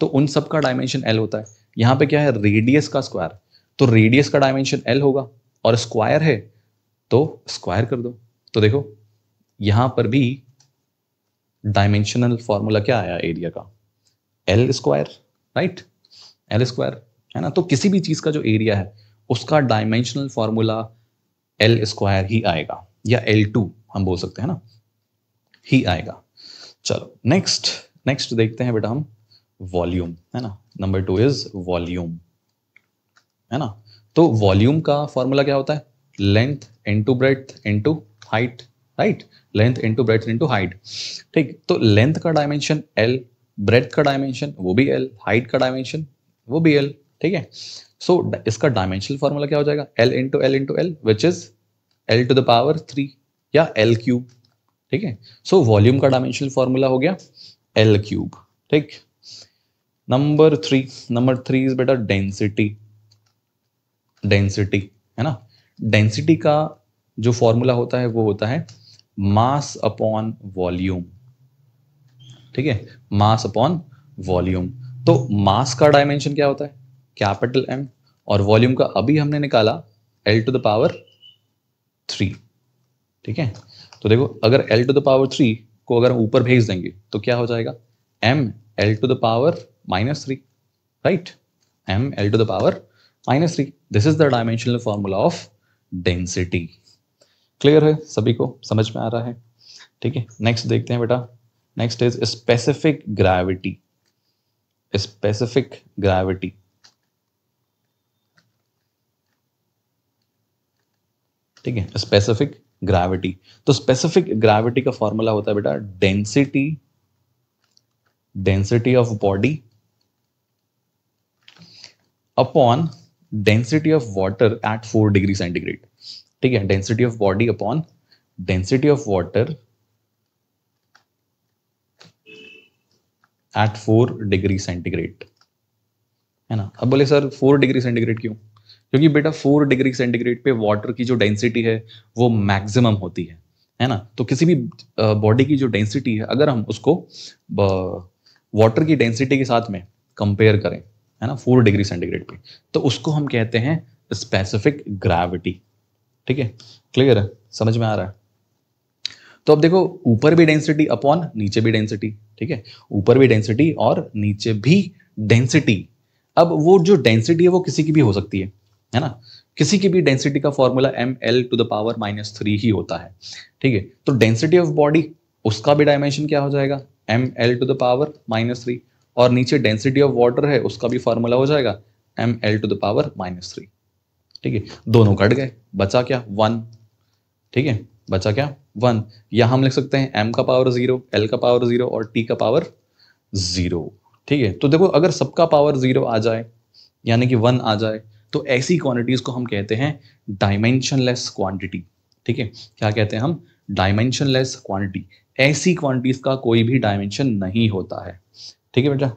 Speaker 1: तो उन सब का डायमेंशन एल होता है। यहाँ पे क्या है? रेडियस का स्क्वायर, तो रेडियस का डायमेंशन एल होगा और स्क्वायर है तो स्क्वायर कर दो। तो देखो यहां पर भी डायमेंशनल फॉर्मूला क्या आया एरिया का? L square, right? L square, है ना? तो किसी भी चीज का जो एरिया है उसका डायमेंशनल फॉर्मूला एल स्क्वायर ही आएगा, या L2 हम बोल सकते हैं ना, ही आएगा। चलो नेक्स्ट, नेक्स्ट देखते हैं बेटा हम वॉल्यूम, है ना? नंबर 2 इज वॉल्यूम, है ना? तो वॉल्यूम का फॉर्मूला क्या होता है? Length into breadth into height, right? Length into breadth into height. ठीक, तो लेंथ का डायमेंशन L, ब्रेड्थ का डायमेंशन वो भी L, हाइट का डायमेंशन वो भी L। ठीक है, सो इसका डायमेंशनल फॉर्मूला क्या हो जाएगा? L into L into L which is L to the power 3 या L क्यूब। ठीक है, सो वॉल्यूम का डायमेंशनल फॉर्मूला हो गया L क्यूब। ठीक, नंबर 3, नंबर 3 इज बेटा डेंसिटी। डेंसिटी, है ना? डेंसिटी का जो फॉर्मूला होता है वो होता है मास अपॉन वॉल्यूम। ठीक है, मास अपॉन वॉल्यूम। तो मास का डायमेंशन क्या होता है? कैपिटल M, और वॉल्यूम का अभी हमने निकाला L टू द पावर 3। ठीक है, तो देखो अगर L टू द पावर 3 को अगर हम ऊपर भेज देंगे तो क्या हो जाएगा? M L to the power -3, right? M L to the power -3, this is the dimensional formula of density. Clear है? सभी को समझ में आ रहा है? ठीक है, नेक्स्ट देखते हैं बेटा। Next is specific gravity. Specific gravity, ठीक है, स्पेसिफिक ग्रेविटी। तो स्पेसिफिक ग्रेविटी का फॉर्मूला होता है बेटा density, density of body upon density of water at 4 degree centigrade. ठीक है, density of body upon density of water at 4 degree centigrade, है ना? अब बोले सर 4 डिग्री सेंटीग्रेड क्यों? क्योंकि बेटा 4 डिग्री सेंटीग्रेड पे वाटर की जो डेंसिटी है वो मैक्सिमम होती है ना? तो किसी भी बॉडी की जो डेंसिटी है अगर हम उसको वाटर की डेंसिटी के साथ में कंपेयर करें, है ना, 4 डिग्री सेंटीग्रेड पे, तो उसको हम कहते हैं स्पेसिफिक ग्रेविटी। ठीक है, क्लियर है? समझ में आ रहा है? तो अब देखो ऊपर भी डेंसिटी अपॉन नीचे भी डेंसिटी। ठीक है, ऊपर भी डेंसिटी और नीचे भी डेंसिटी। अब वो जो डेंसिटी है वो किसी की भी हो सकती है ना? किसी की भी डेंसिटी का formula ml to the power -3 ही होता है। ठीक है, तो डेंसिटी ऑफ बॉडी उसका भी डायमेंशन क्या हो जाएगा? ml टू द पावर -3, और नीचे डेंसिटी ऑफ वाटर है उसका भी फॉर्मूला हो जाएगा ml टू द पावर -3। ठीक है, दोनों कट गए, बचा क्या? 1। ठीक है, बचा क्या? 1। या हम लिख सकते हैं m का पावर 0, l का पावर 0 और t का पावर 0। ठीक है, तो देखो अगर सबका पावर 0 आ जाए यानी कि 1 आ जाए तो ऐसी क्वांटिटीज को हम कहते हैं डायमेंशनलेस क्वांटिटी। ठीक है, क्या कहते हैं हम? Dimensionless quantity. ऐसी क्वांटिटीज का कोई भी डायमेंशन नहीं होता है। ठीक है बेटा,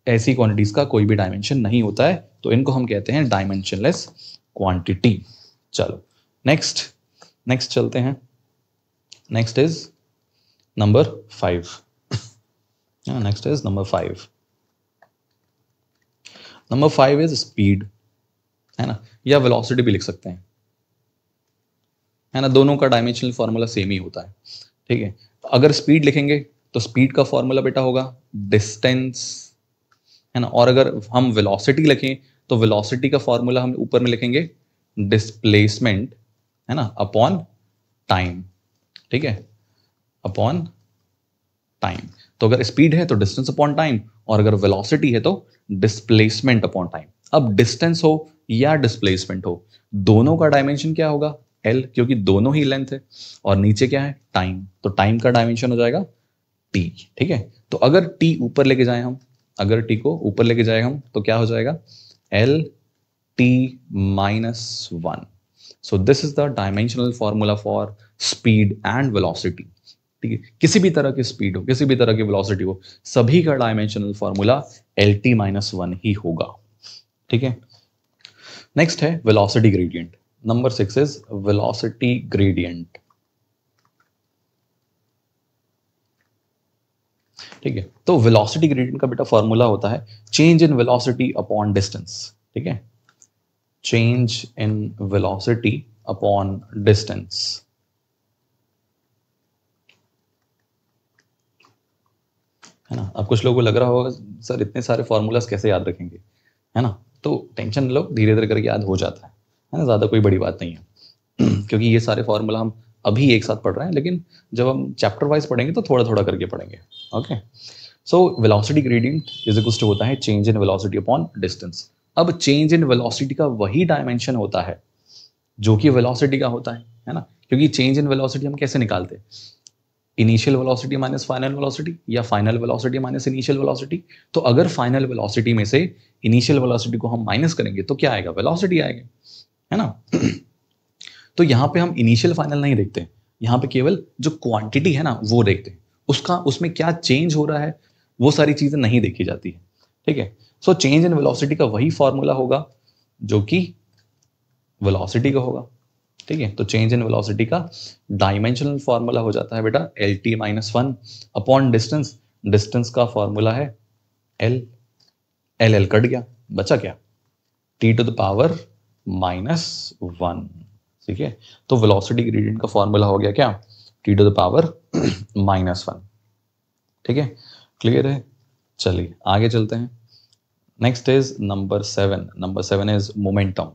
Speaker 1: ऐसी क्वांटिटीज का कोई भी डायमेंशन नहीं होता है, तो इनको हम कहते हैं डायमेंशनलेस क्वांटिटी। चलो नेक्स्ट, नेक्स्ट चलते हैं। Next is number 5। Next is number 5। Number 5 is speed, है ना, या वेलोसिटी भी लिख सकते हैं, है ना? दोनों का डायमेंशनल फॉर्मूला सेम ही होता है। ठीक है, अगर स्पीड लिखेंगे तो स्पीड का फॉर्मूला बेटा होगा डिस्टेंस, है ना? और अगर हम वेलोसिटी लिखें तो वेलोसिटी का फॉर्मूला हम ऊपर में लिखेंगे डिस्प्लेसमेंट, है ना, अपॉन टाइम। ठीक है, अपॉन टाइम। तो अगर स्पीड है तो डिस्टेंस अपॉन टाइम, और अगर वेलोसिटी है तो डिस्प्लेसमेंट अपॉन टाइम। अब डिस्टेंस हो या डिस्प्लेसमेंट हो, दोनों का डायमेंशन क्या होगा? एल, क्योंकि दोनों ही लेंथ है, और नीचे क्या है? टाइम, तो टाइम का डायमेंशन हो जाएगा टी। ठीक है, तो अगर टी ऊपर लेके जाए हम, अगर टी को ऊपर लेके जाए हम, तो क्या हो जाएगा? L T minus one. So this is the dimensional formula for speed and velocity. ठीक है, किसी भी तरह की स्पीड हो, किसी भी तरह की वेलोसिटी हो, सभी का dimensional formula L T minus one ही होगा। ठीक है, नेक्स्ट है velocity gradient. Number 6 is velocity gradient. ठीक है, तो वेलोसिटी ग्रेडियंट का बेटा फॉर्मूला होता है change in velocity upon distance. ठीक है, change in velocity upon distance. है ना? अब कुछ लोगों को लग रहा होगा सर इतने सारे फॉर्मूलाज कैसे याद रखेंगे, है ना? तो टेंशन लो, धीरे धीरे करके याद हो जाता है ना? ज़्यादा कोई बड़ी बात नहीं है क्योंकि ये सारे फॉर्मूला हम अभी एक साथ पढ़ रहे हैं, लेकिन जब हम चैप्टर वाइज पढ़ेंगे तो थोड़ा थोड़ा करके पढ़ेंगे। Okay, so velocity gradient is equals to होता है change in velocity upon distance. अब चेंज इन वेलोसिटी का वही डायमेंशन होता है जो कि वेलोसिटी का होता है ना? क्योंकि चेंज इन वेलोसिटी हम कैसे निकालते हैं? Initial velocity minus final velocity, या final velocity minus initial velocity. तो अगर फाइनल वेलोसिटी में से इनिशियल वेलोसिटी को हम माइनस करेंगे तो क्या आएगा? वेलोसिटी आएगा, है ना? तो यहाँ पे हम इनिशियल फाइनल नहीं देखते, यहाँ पे केवल जो क्वांटिटी है ना वो देखते हैं, उसका उसमें क्या चेंज हो रहा है वो सारी चीजें नहीं देखी जाती है। ठीक है, सो चेंज इन वेलोसिटी का वही फॉर्मूला होगा जो कि वेलोसिटी का होगा। ठीक है, तो चेंज इन वेलोसिटी का डायमेंशनल फॉर्मूला हो जाता है बेटा L T minus one upon distance. Distance का फॉर्मूला है एल, एल एल कट गया, बचा क्या? T to the power minus one. ठीक है, तो वेलोसिटी ग्रेडियंट का फॉर्मूला हो गया क्या? T to the power minus one. ठीक है, क्लियर है? चलिए आगे चलते हैं। Next is number 7। Number 7 is momentum.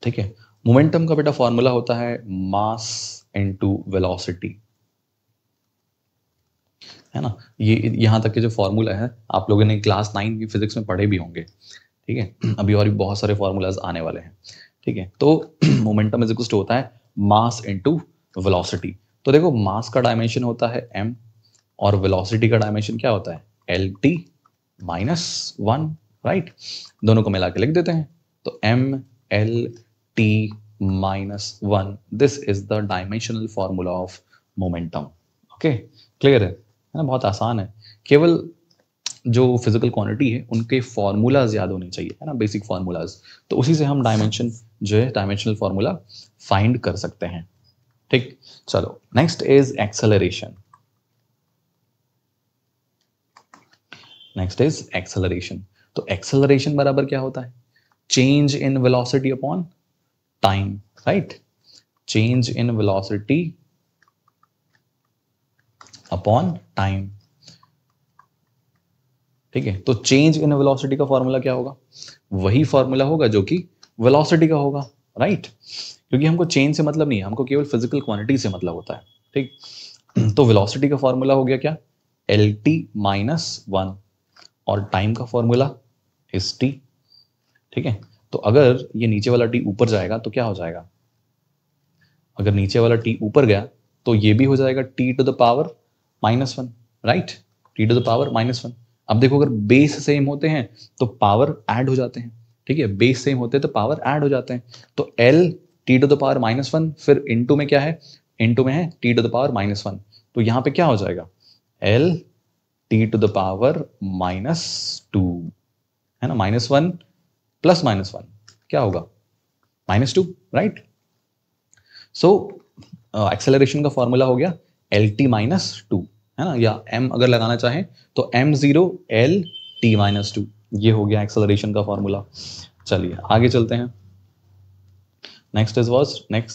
Speaker 1: ठीक है, मोमेंटम का बेटा फॉर्मूला होता है मास इनटू वेलोसिटी, है ना? ये यहां तक के जो फॉर्मूला है आप लोगों ने क्लास 9 की फिजिक्स में पढ़े भी होंगे। ठीक है, अभी और भी बहुत सारे फॉर्मूलाज आने वाले हैं। ठीक है, तो मोमेंटम इज इक्वल टू होता है मास इनटू वेलोसिटी। तो देखो मास का डायमेंशन होता है m, और वेलोसिटी का डायमेंशन क्या होता है? L T minus one, right? दोनों को मिला के लिख देते हैं, तो m L T minus one, this is the dimensional formula of momentum. Okay, clear है ना? बहुत आसान है, केवल जो फिजिकल क्वांटिटी है उनके फॉर्मूलाज याद होने चाहिए, है ना? बेसिक फॉर्मूलाज, तो उसी से हम डायमेंशन जो है डायमेंशनल फॉर्मूला फाइंड कर सकते हैं। ठीक, चलो next is acceleration. Next is acceleration. तो एक्सेलरेशन बराबर क्या होता है? Change in velocity upon time, right? Change in velocity upon time. ठीक है, तो चेंज इन वेलोसिटी का फॉर्मूला क्या होगा? वही फॉर्मूला होगा जो कि वेलोसिटी का होगा, राइट? क्योंकि हमको चेंज से मतलब नहीं है, हमको केवल फिजिकल क्वांटिटी से मतलब होता है। ठीक, तो वेलोसिटी का फॉर्मूला हो गया क्या? एल टी माइनस वन, और टाइम का फॉर्मूला इज टी। ठीक है, तो अगर ये नीचे वाला टी ऊपर जाएगा तो क्या हो जाएगा? अगर नीचे वाला टी ऊपर गया तो ये भी हो जाएगा T to the power minus one, right? T to the power minus one. अब देखो अगर बेस सेम होते हैं तो पावर ऐड हो जाते हैं। ठीक है, बेस सेम होते हैं तो पावर ऐड हो जाते हैं। तो L T to the power minus one, फिर इनटू में क्या है? इनटू में है T to the power minus one. तो यहां पे क्या हो जाएगा? L T to the power minus two, है ना? Minus one plus minus one क्या होगा? Minus two, right? So acceleration का फॉर्मूला हो गया एल टी माइनस टू, है ना? या m अगर लगाना चाहें तो m zero L T minus two, ये हो गया एक्सेलरेशन का फॉर्मूला। चलिए आगे चलते हैं। Next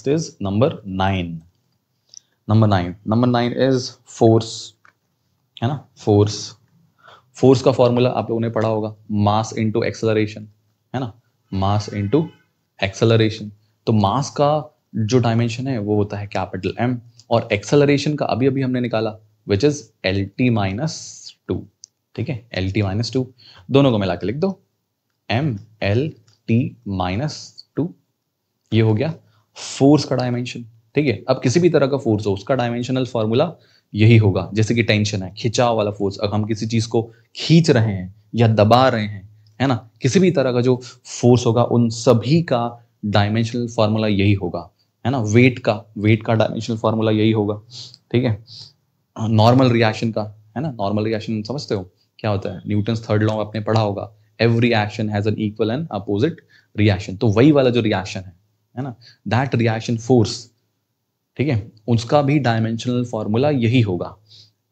Speaker 1: is number 9। Number 9 is force, है ना? फोर्स का फॉर्मूला आप लोगों ने पढ़ा होगा, मास इनटू एक्सेलरेशन, है ना? Mass into acceleration. तो मास का जो डायमेंशन है वो होता है कैपिटल M, और एक्सेलरेशन का अभी अभी हमने निकाला which is L T minus two. ठीक है, एल टी माइनस टू, दोनों को मिला के लिख दो M L T minus two. ये हो गया फोर्स का डायमेंशन। ठीक है, अब किसी भी तरह का फोर्स हो उसका डायमेंशनल फॉर्मूला यही होगा। जैसे कि टेंशन है, खिंचाव वाला फोर्स, अगर हम किसी चीज को खींच रहे हैं या दबा रहे हैं, है ना, किसी भी तरह का जो फोर्स होगा उन सभी का डायमेंशनल फॉर्मूला यही होगा, है ना। वेट का डायमेंशनल फॉर्मूला यही होगा। ठीक है, नॉर्मल रिएक्शन का, है ना, नॉर्मल रिएक्शन समझते हो क्या होता है, न्यूटन्स थर्ड लॉ आपने पढ़ा होगा, every action has an equal and opposite reaction. तो वही वाला जो रिएक्शन है ना, दैट रिएक्शन फोर्स, ठीक है, उसका भी डायमेंशनल फॉर्मूला यही होगा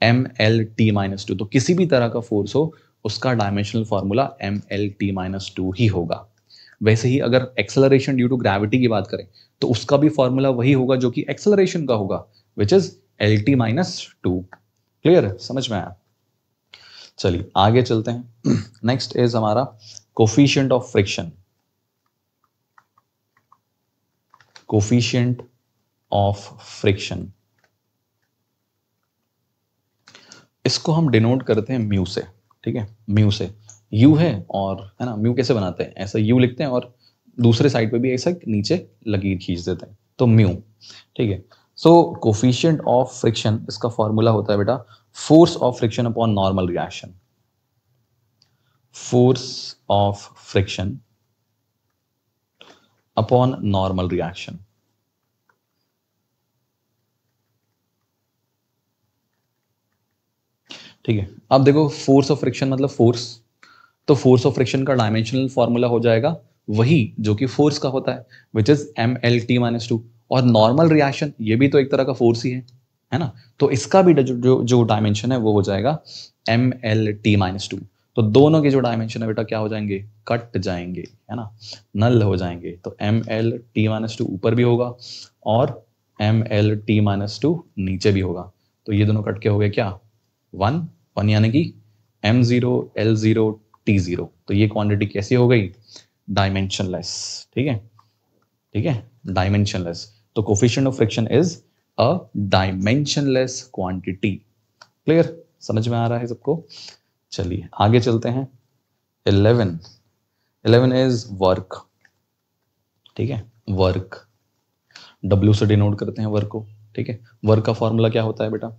Speaker 1: M L T minus two. तो किसी भी तरह का फोर्स हो उसका dimensional formula M L T minus two ही होगा। वैसे ही अगर एक्सेलरेशन ड्यू टू ग्रेविटी की बात करें तो उसका भी फॉर्मूला वही होगा जो कि एक्सेलरेशन का होगा, which is L T minus to. Clear, समझ में आया? चलिए आगे चलते हैं। नेक्स्ट इज हमारा coefficient of friction. Coefficient of friction, इसको हम डिनोट करते हैं म्यू से। ठीक है, म्यू से, यू है और, है ना, म्यू कैसे बनाते हैं, ऐसा यू लिखते हैं और दूसरे साइड पे भी ऐसा नीचे लकीर खींच देते हैं, तो म्यू। ठीक है, सो कोफिशिएंट ऑफ फ्रिक्शन, इसका फॉर्मूला होता है बेटा force of friction upon normal reaction. Force of friction upon normal reaction. ठीक है, अब देखो फोर्स ऑफ फ्रिक्शन मतलब फोर्स, तो फोर्स ऑफ फ्रिक्शन का डायमेंशनल फॉर्मूला हो जाएगा वही जो कि फोर्स का होता है, which is M L T minus two. और नॉर्मल रिएक्शन ये भी तो एक तरह का फोर्स ही है ना, तो इसका भी जो डायमेंशन है वो हो जाएगा M L T minus two. तो दोनों के जो डायमेंशन है बेटा क्या हो जाएंगे, कट जाएंगे, है ना, नल हो जाएंगे। तो M L T minus two ऊपर भी होगा और M L T minus two नीचे भी होगा। तो ये दोनों कट के हो गए क्या, वन वन, यानी कि M zero L zero T zero. तो ये क्वांटिटी कैसी हो गई, डायमेंशनलेस। ठीक है, ठीक है, डायमेंशनलेस। तो coefficient of friction is a dimensionless quantity. Clear, समझ में आ रहा है सबको? चलिए आगे चलते हैं। 11 इज वर्क। ठीक है, वर्क, W से डिनोट करते हैं वर्क को। ठीक है, वर्क का फॉर्मूला क्या होता है बेटा,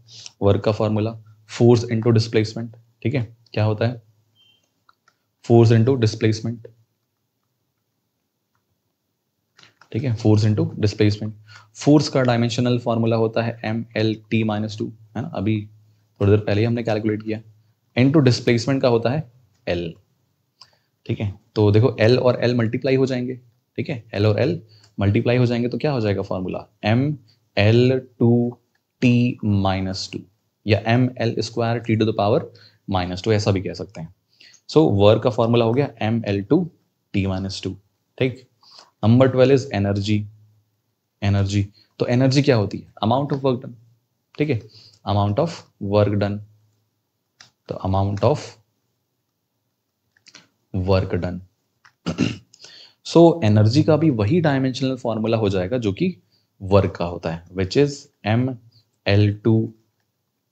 Speaker 1: वर्क का फॉर्मूला फोर्स इनटू डिस्प्लेसमेंट। ठीक है, क्या होता है, फोर्स इनटू डिस्प्लेसमेंट। ठीक है, फोर्स इनटू डिस्प्लेसमेंट। फोर्स का डायमेंशनल फॉर्मूला होता है M L T minus two, है ना, अभी थोड़ी देर पहले ही हमने कैलकुलेट किया। इनटू डिस्प्लेसमेंट का होता है एल। ठीक है, तो देखो एल और एल मल्टीप्लाई हो जाएंगे। ठीक है, एल और एल मल्टीप्लाई हो जाएंगे तो क्या हो जाएगा formula, M L two T minus two, या M L square T to the power minus two, ऐसा भी कह सकते हैं। सो वर्क का फॉर्मूला हो गया M L two T minus two. ठीक, नंबर 12 इज एनर्जी। एनर्जी, तो एनर्जी क्या होती है, अमाउंट ऑफ वर्क डन। ठीक है, अमाउंट ऑफ वर्क डन, तो amount of work done. So energy का भी वही डायमेंशनल फॉर्मूला हो जाएगा जो कि वर्क का होता है, which is M L two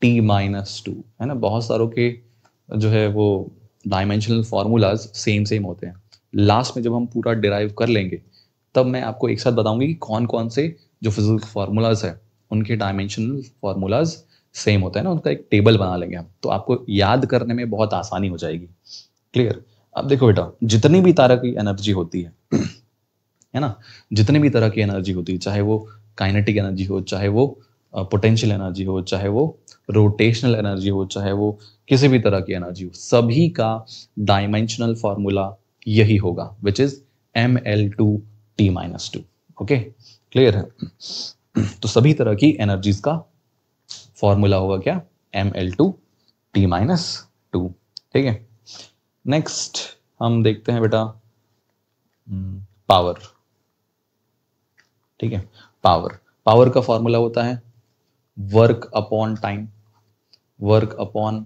Speaker 1: T minus two, है ना। बहुत सारों के जो है वो डायमेंशनल फॉर्मूलाज सेम होते हैं। लास्ट में जब हम पूरा डिराइव कर लेंगे तब मैं आपको एक साथ बताऊंगी कि कौन कौन से जो फिजिकल फॉर्मूलाज है उनके डायमेंशनल फॉर्मूलाज सेम होते हैं ना, उनका एक टेबल बना लेंगे हम, तो आपको याद करने में बहुत आसानी हो जाएगी। क्लियर, अब देखो बेटा जितनी भी तरह की एनर्जी होती है ना, जितनी भी तरह की एनर्जी होती है, चाहे वो काइनेटिक एनर्जी हो, चाहे वो पोटेंशियल एनर्जी हो, चाहे वो रोटेशनल एनर्जी हो, चाहे वो किसी भी तरह की एनर्जी हो, सभी का डायमेंशनल फॉर्मूला यही होगा, which is M L two T minus two. Okay, clear है? तो सभी तरह की एनर्जीज का फॉर्मूला होगा क्या, M L two T minus two. ठीक है, नेक्स्ट हम देखते हैं बेटा पावर। ठीक है, पावर, पावर का फॉर्मूला होता है work upon time. Work upon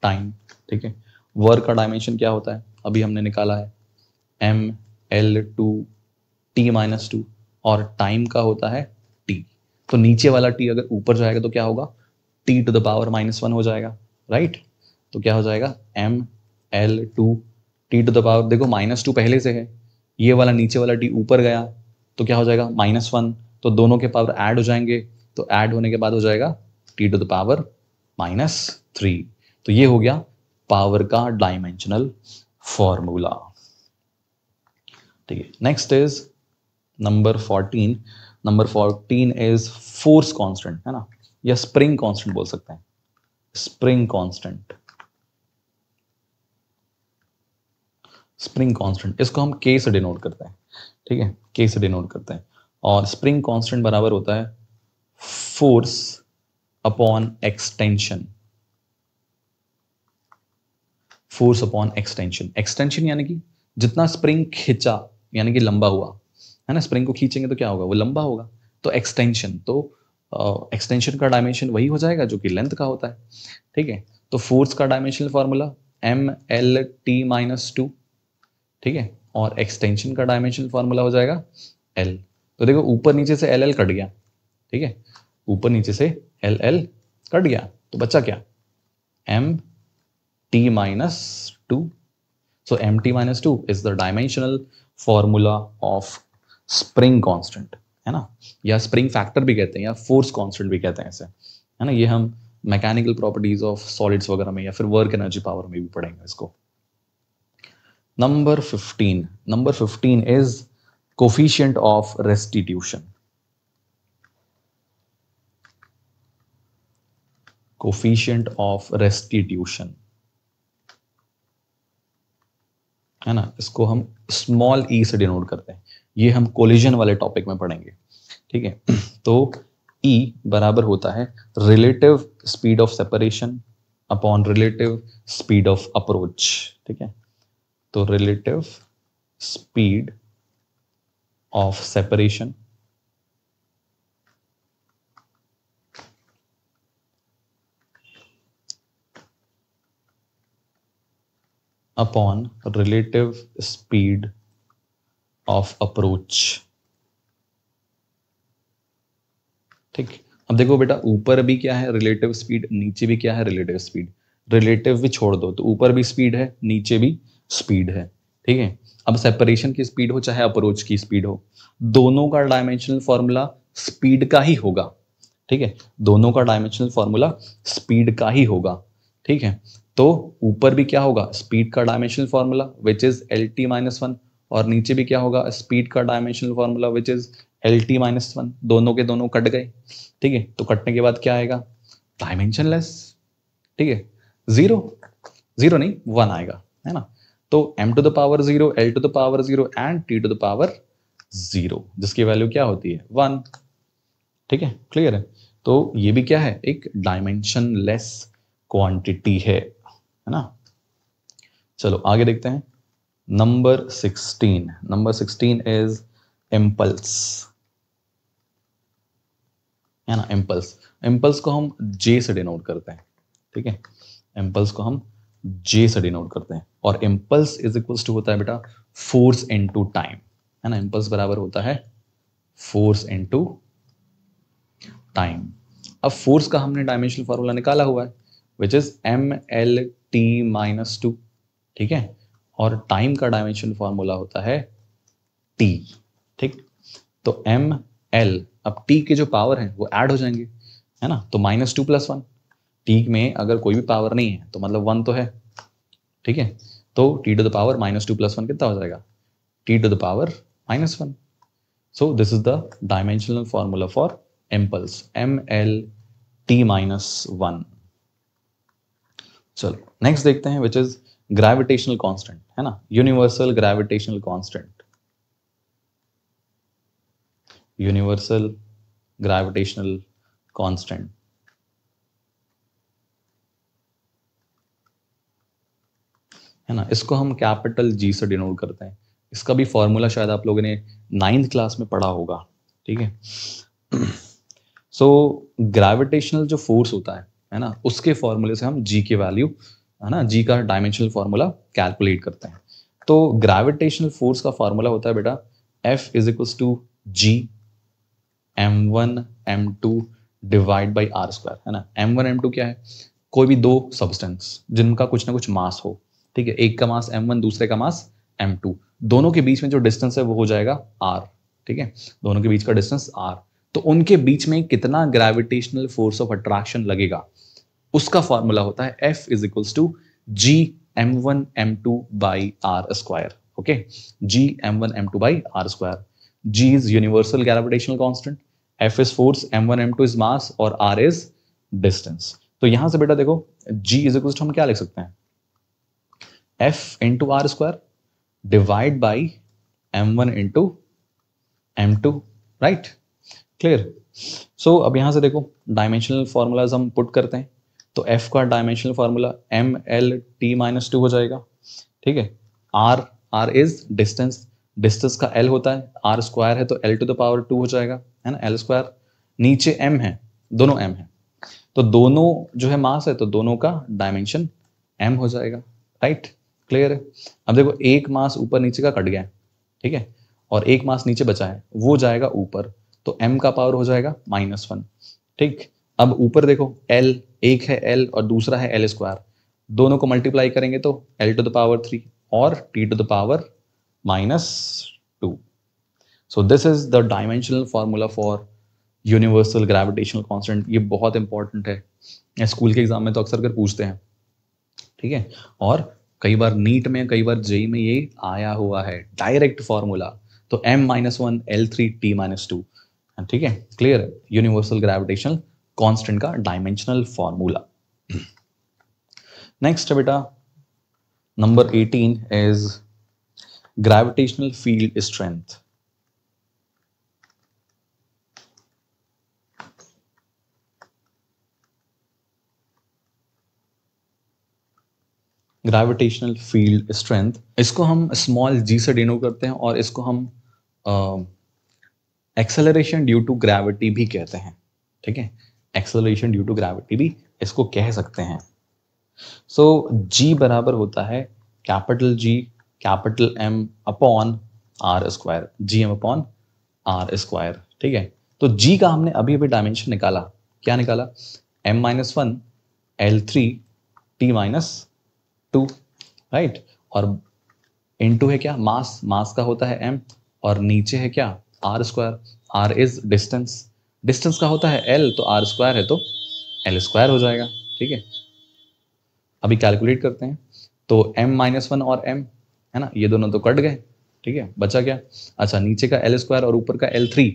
Speaker 1: time. ठीक है, वर्क का डायमेंशन क्या होता है, अभी हमने निकाला है M L two T minus two, और टाइम का होता है टी। तो नीचे वाला टी अगर ऊपर जाएगा तो क्या होगा, टी टू द पावर -1 हो जाएगा, राइट। तो क्या हो जाएगा, ml2 T to the power, देखो -2 पहले से है, ये वाला नीचे वाला टी ऊपर गया तो क्या हो जाएगा -1, तो दोनों के पावर ऐड हो जाएंगे, तो ऐड होने के बाद हो जाएगा टी टू द पावर -3। तो ये हो गया पावर का डायमेंशनल फॉर्मूला। ठीक है, next is number 14। Number 14 is force constant, है ना, या स्प्रिंग कांस्टेंट बोल सकते हैं, स्प्रिंग कांस्टेंट। स्प्रिंग कांस्टेंट इसको हम K से डिनोट करते हैं, ठीक है, K से डिनोट करते हैं। और स्प्रिंग कांस्टेंट बराबर होता है force upon extension, force upon extension. Extension यानी कि जितना स्प्रिंग खींचा यानी कि लंबा हुआ, है ना, स्प्रिंग को खींचेंगे तो क्या होगा, वो लंबा होगा, तो एक्सटेंशन, तो एक्सटेंशन का डायमेंशन वही हो जाएगा जो कि लेंथ का होता है, ठीक है। तो फोर्स का डायमेंशनल फॉर्मूला mlt-2, ठीक है, और एक्सटेंशन का डायमेंशनल फॉर्मूला हो जाएगा L। तो देखो ऊपर नीचे से LL कट गया, ठीक है, ऊपर नीचे से LL कट गया, तो बचा क्या, mt-2। So mt-2 is the dimensional formula of spring constant, है ना, या स्प्रिंग फैक्टर भी कहते हैं या फोर्स कांस्टेंट भी कहते हैं इसे, है ना। ये हम मैकेनिकल प्रॉपर्टीज ऑफ सॉलिड्स वगैरह में या फिर वर्क एनर्जी पावर में भी पढ़ेंगे इसको। Number 15 is coefficient of restitution. Coefficient of restitution, है ना, इसको हम स्मॉल e से डिनोट करते हैं, ये हम कोलिजन वाले टॉपिक में पढ़ेंगे, ठीक है। तो E बराबर होता है relative speed of separation upon relative speed of approach, ठीक है। तो relative speed of separation upon relative speed of approach, ठीक। अब देखो बेटा, ऊपर भी क्या है रिलेटिव स्पीड, नीचे भी क्या है रिलेटिव स्पीड। रिलेटिव भी छोड़ दो तो ऊपर भी स्पीड है, नीचे भी स्पीड है, ठीक है। अब सेपरेशन की स्पीड हो चाहे अप्रोच की स्पीड हो, दोनों का डायमेंशनल फॉर्मूला स्पीड का ही होगा, ठीक है, दोनों का डायमेंशनल फॉर्मूला स्पीड का ही होगा, ठीक है। तो ऊपर भी क्या होगा, स्पीड का dimensional formula which is LT-1, और नीचे भी क्या होगा, स्पीड का dimensional formula which is LT-1। दोनों के दोनों कट गए, ठीक है, तो कटने के बाद क्या आएगा, डायमेंशनलेस, ठीक है, जीरो नहीं 1 आएगा, है ना। तो m to the power 0, L to the power 0 and T to the power 0, जिसकी वैल्यू क्या होती है 1, ठीक है, क्लियर है। तो ये भी क्या है, एक डायमेंशनलेस क्वांटिटी है ना। चलो आगे देखते हैं। नंबर 16 इज इम्पल्स, है ना। इम्पल्स को हम J से डिनोट करते हैं, ठीक है, इम्पल्स को हम J से डिनोट करते हैं। और इम्पल्स इज इक्वल्स टू होता है बेटा फोर्स इनटू टाइम, है ना। इम्पल्स बराबर होता है फोर्स इनटू टाइम। अब फोर्स का हमने डायमेंशनल फॉर्मूला निकाला हुआ है विच इज mlt-2, ठीक है, और टाइम का डायमेंशनल फॉर्मूला होता है t, ठीक। तो ml, अब t के जो पावर है वो ऐड हो जाएंगे, है ना, तो -2 + 1, t में अगर कोई भी पावर नहीं है तो मतलब 1 तो है, ठीक है। तो t टू द पावर -2 + 1 कितना हो जाएगा, t to the power -1। So this is the dimensional formula for impulse, mlt-1। चलो नेक्स्ट देखते हैं विच इज ग्रेविटेशनल कांस्टेंट, है ना, universal gravitational constant, universal gravitational constant, है ना। इसको हम कैपिटल G से डिनोट करते हैं। इसका भी फॉर्मूला शायद आप लोगों ने 9th क्लास में पढ़ा होगा, ठीक है। सो ग्रेविटेशनल जो फोर्स होता है ना, उसके फॉर्मूले से हम G की वैल्यू, है ना, G का डायमेंशनल फॉर्मूला कैलकुलेट करते हैं। तो ग्रेविटेशनल फोर्स का फॉर्मूला होता है बेटा F = G m1 m2 divide by R square, है ना। m1 m2 क्या है, कोई भी दो सब्सटेंस जिनका कुछ ना कुछ मास हो, ठीक है। एक का मास m1, दूसरे का मास m2, दोनों के बीच में जो डिस्टेंस है वो हो जाएगा r, ठीक है। दोनों के बीच का डिस्टेंस r, तो उनके बीच में कितना ग्रेविटेशनल फोर्स ऑफ अट्रैक्शन लगेगा, उसका फॉर्मूला होता है F is equals to G m1 m2 by R square, okay. G m1 m2 by R square, G is universal gravitational constant, F is force, m1 m2 is mass और R is distance। तो यहां से बेटा देखो G is equals to हम क्या लिख सकते हैं, F into R square divide by m1 into m2, right, clear. So अब यहां से देखो डायमेंशनल फॉर्मूलाज हम पुट करते हैं, तो F का डायमेंशनल फॉर्मूला mlt-2 हो जाएगा, ठीक है। R इज डिस्टेंस, डिस्टेंस का L होता है, R स्क्वायर है तो L टू द पावर 2 हो जाएगा, है ना, L स्क्वायर। नीचे M है, दोनों M है, तो दोनों जो है मास है तो दोनों का डायमेंशन M हो जाएगा, राइट, क्लियर है। अब देखो एक मास ऊपर नीचे का कट गया है, ठीक है, और एक मास नीचे बचा है, वो जाएगा ऊपर, तो M का पावर हो जाएगा -1, ठीक। अब ऊपर देखो L, एक है L और दूसरा है L स्क्वायर, दोनों को मल्टीप्लाई करेंगे तो L टू द पावर 3 और T to the power -2। So this is the dimensional formula for universal gravitational constant. ये बहुत इंपॉर्टेंट है, स्कूल के एग्जाम में तो अक्सर कर पूछते हैं, ठीक है, और कई बार नीट में, कई बार जेई में ये आया हुआ है डायरेक्ट फॉर्मूला, तो m-1 L3 T-2, ठीक है, क्लियर। यूनिवर्सल ग्रेविटेशनल कांस्टेंट का डायमेंशनल फॉर्मूला। नेक्स्ट बेटा number 18 is gravitational field strength. Gravitational field strength, इसको हम स्मॉल g से डिनोट करते हैं और इसको हम एक्सेलरेशन ड्यू टू ग्रेविटी भी कहते हैं, ठीक है, एक्सेलरेशन ड्यू टू ग्रेविटी भी इसको कह सकते हैं। सो g बराबर होता है capital G capital M upon R square, G M upon R square, ठीक है। तो g का हमने अभी अभी डायमेंशन निकाला, क्या निकाला, m-1 L3 T-2, राइट, और इनटू है क्या, मास, मास का होता है m, और नीचे है क्या, R square, R is distance, distance का होता है l, तो आर स्क्वायर है तो l स्क्वायर हो जाएगा, ठीक है। अभी कैलकुलेट करते हैं, तो m-1 और m, है ना, ये दोनों तो कट गए, ठीक है, बचा क्या, अच्छा नीचे का l स्क्वायर और ऊपर का L3,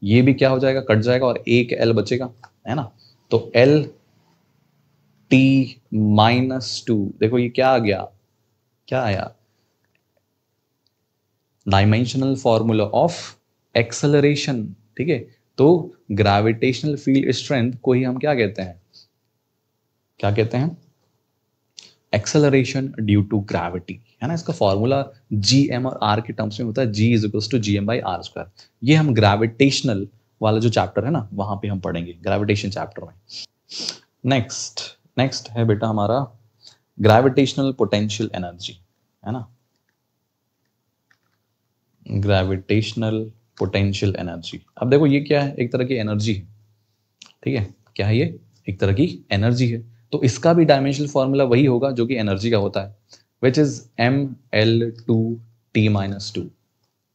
Speaker 1: ये भी क्या हो जाएगा, कट जाएगा और एक l बचेगा, है ना, तो L-T-2, देखो ये क्या आ गया, क्या आया, डायमेंशनल फॉर्मूला ऑफ एक्सेलरेशन, ठीक है। तो ग्रेविटेशनल फील्ड स्ट्रेंथ को ही हम क्या कहते हैं, क्या कहते हैं, एक्सेलरेशन ड्यू टू ग्रेविटी, है ना। इसका फॉर्मूला gm और r के टर्म्स में होता है, g is equals to gm by R square. ये हम ग्रेविटेशनल वाला जो चैप्टर है ना वहां पे हम पढ़ेंगे, ग्रेविटेशन चैप्टर में। नेक्स्ट है बेटा हमारा ग्रेविटेशनल पोटेंशियल एनर्जी, है ना, ग्रेविटेशनल पोटेंशियल एनर्जी। अब देखो ये क्या है, एक तरह की एनर्जी है, ठीक है, क्या है ये, एक तरह की एनर्जी है, तो इसका भी डायमेंशनल फॉर्मूला वही होगा जो कि एनर्जी का होता है, विच इज mL2T-2,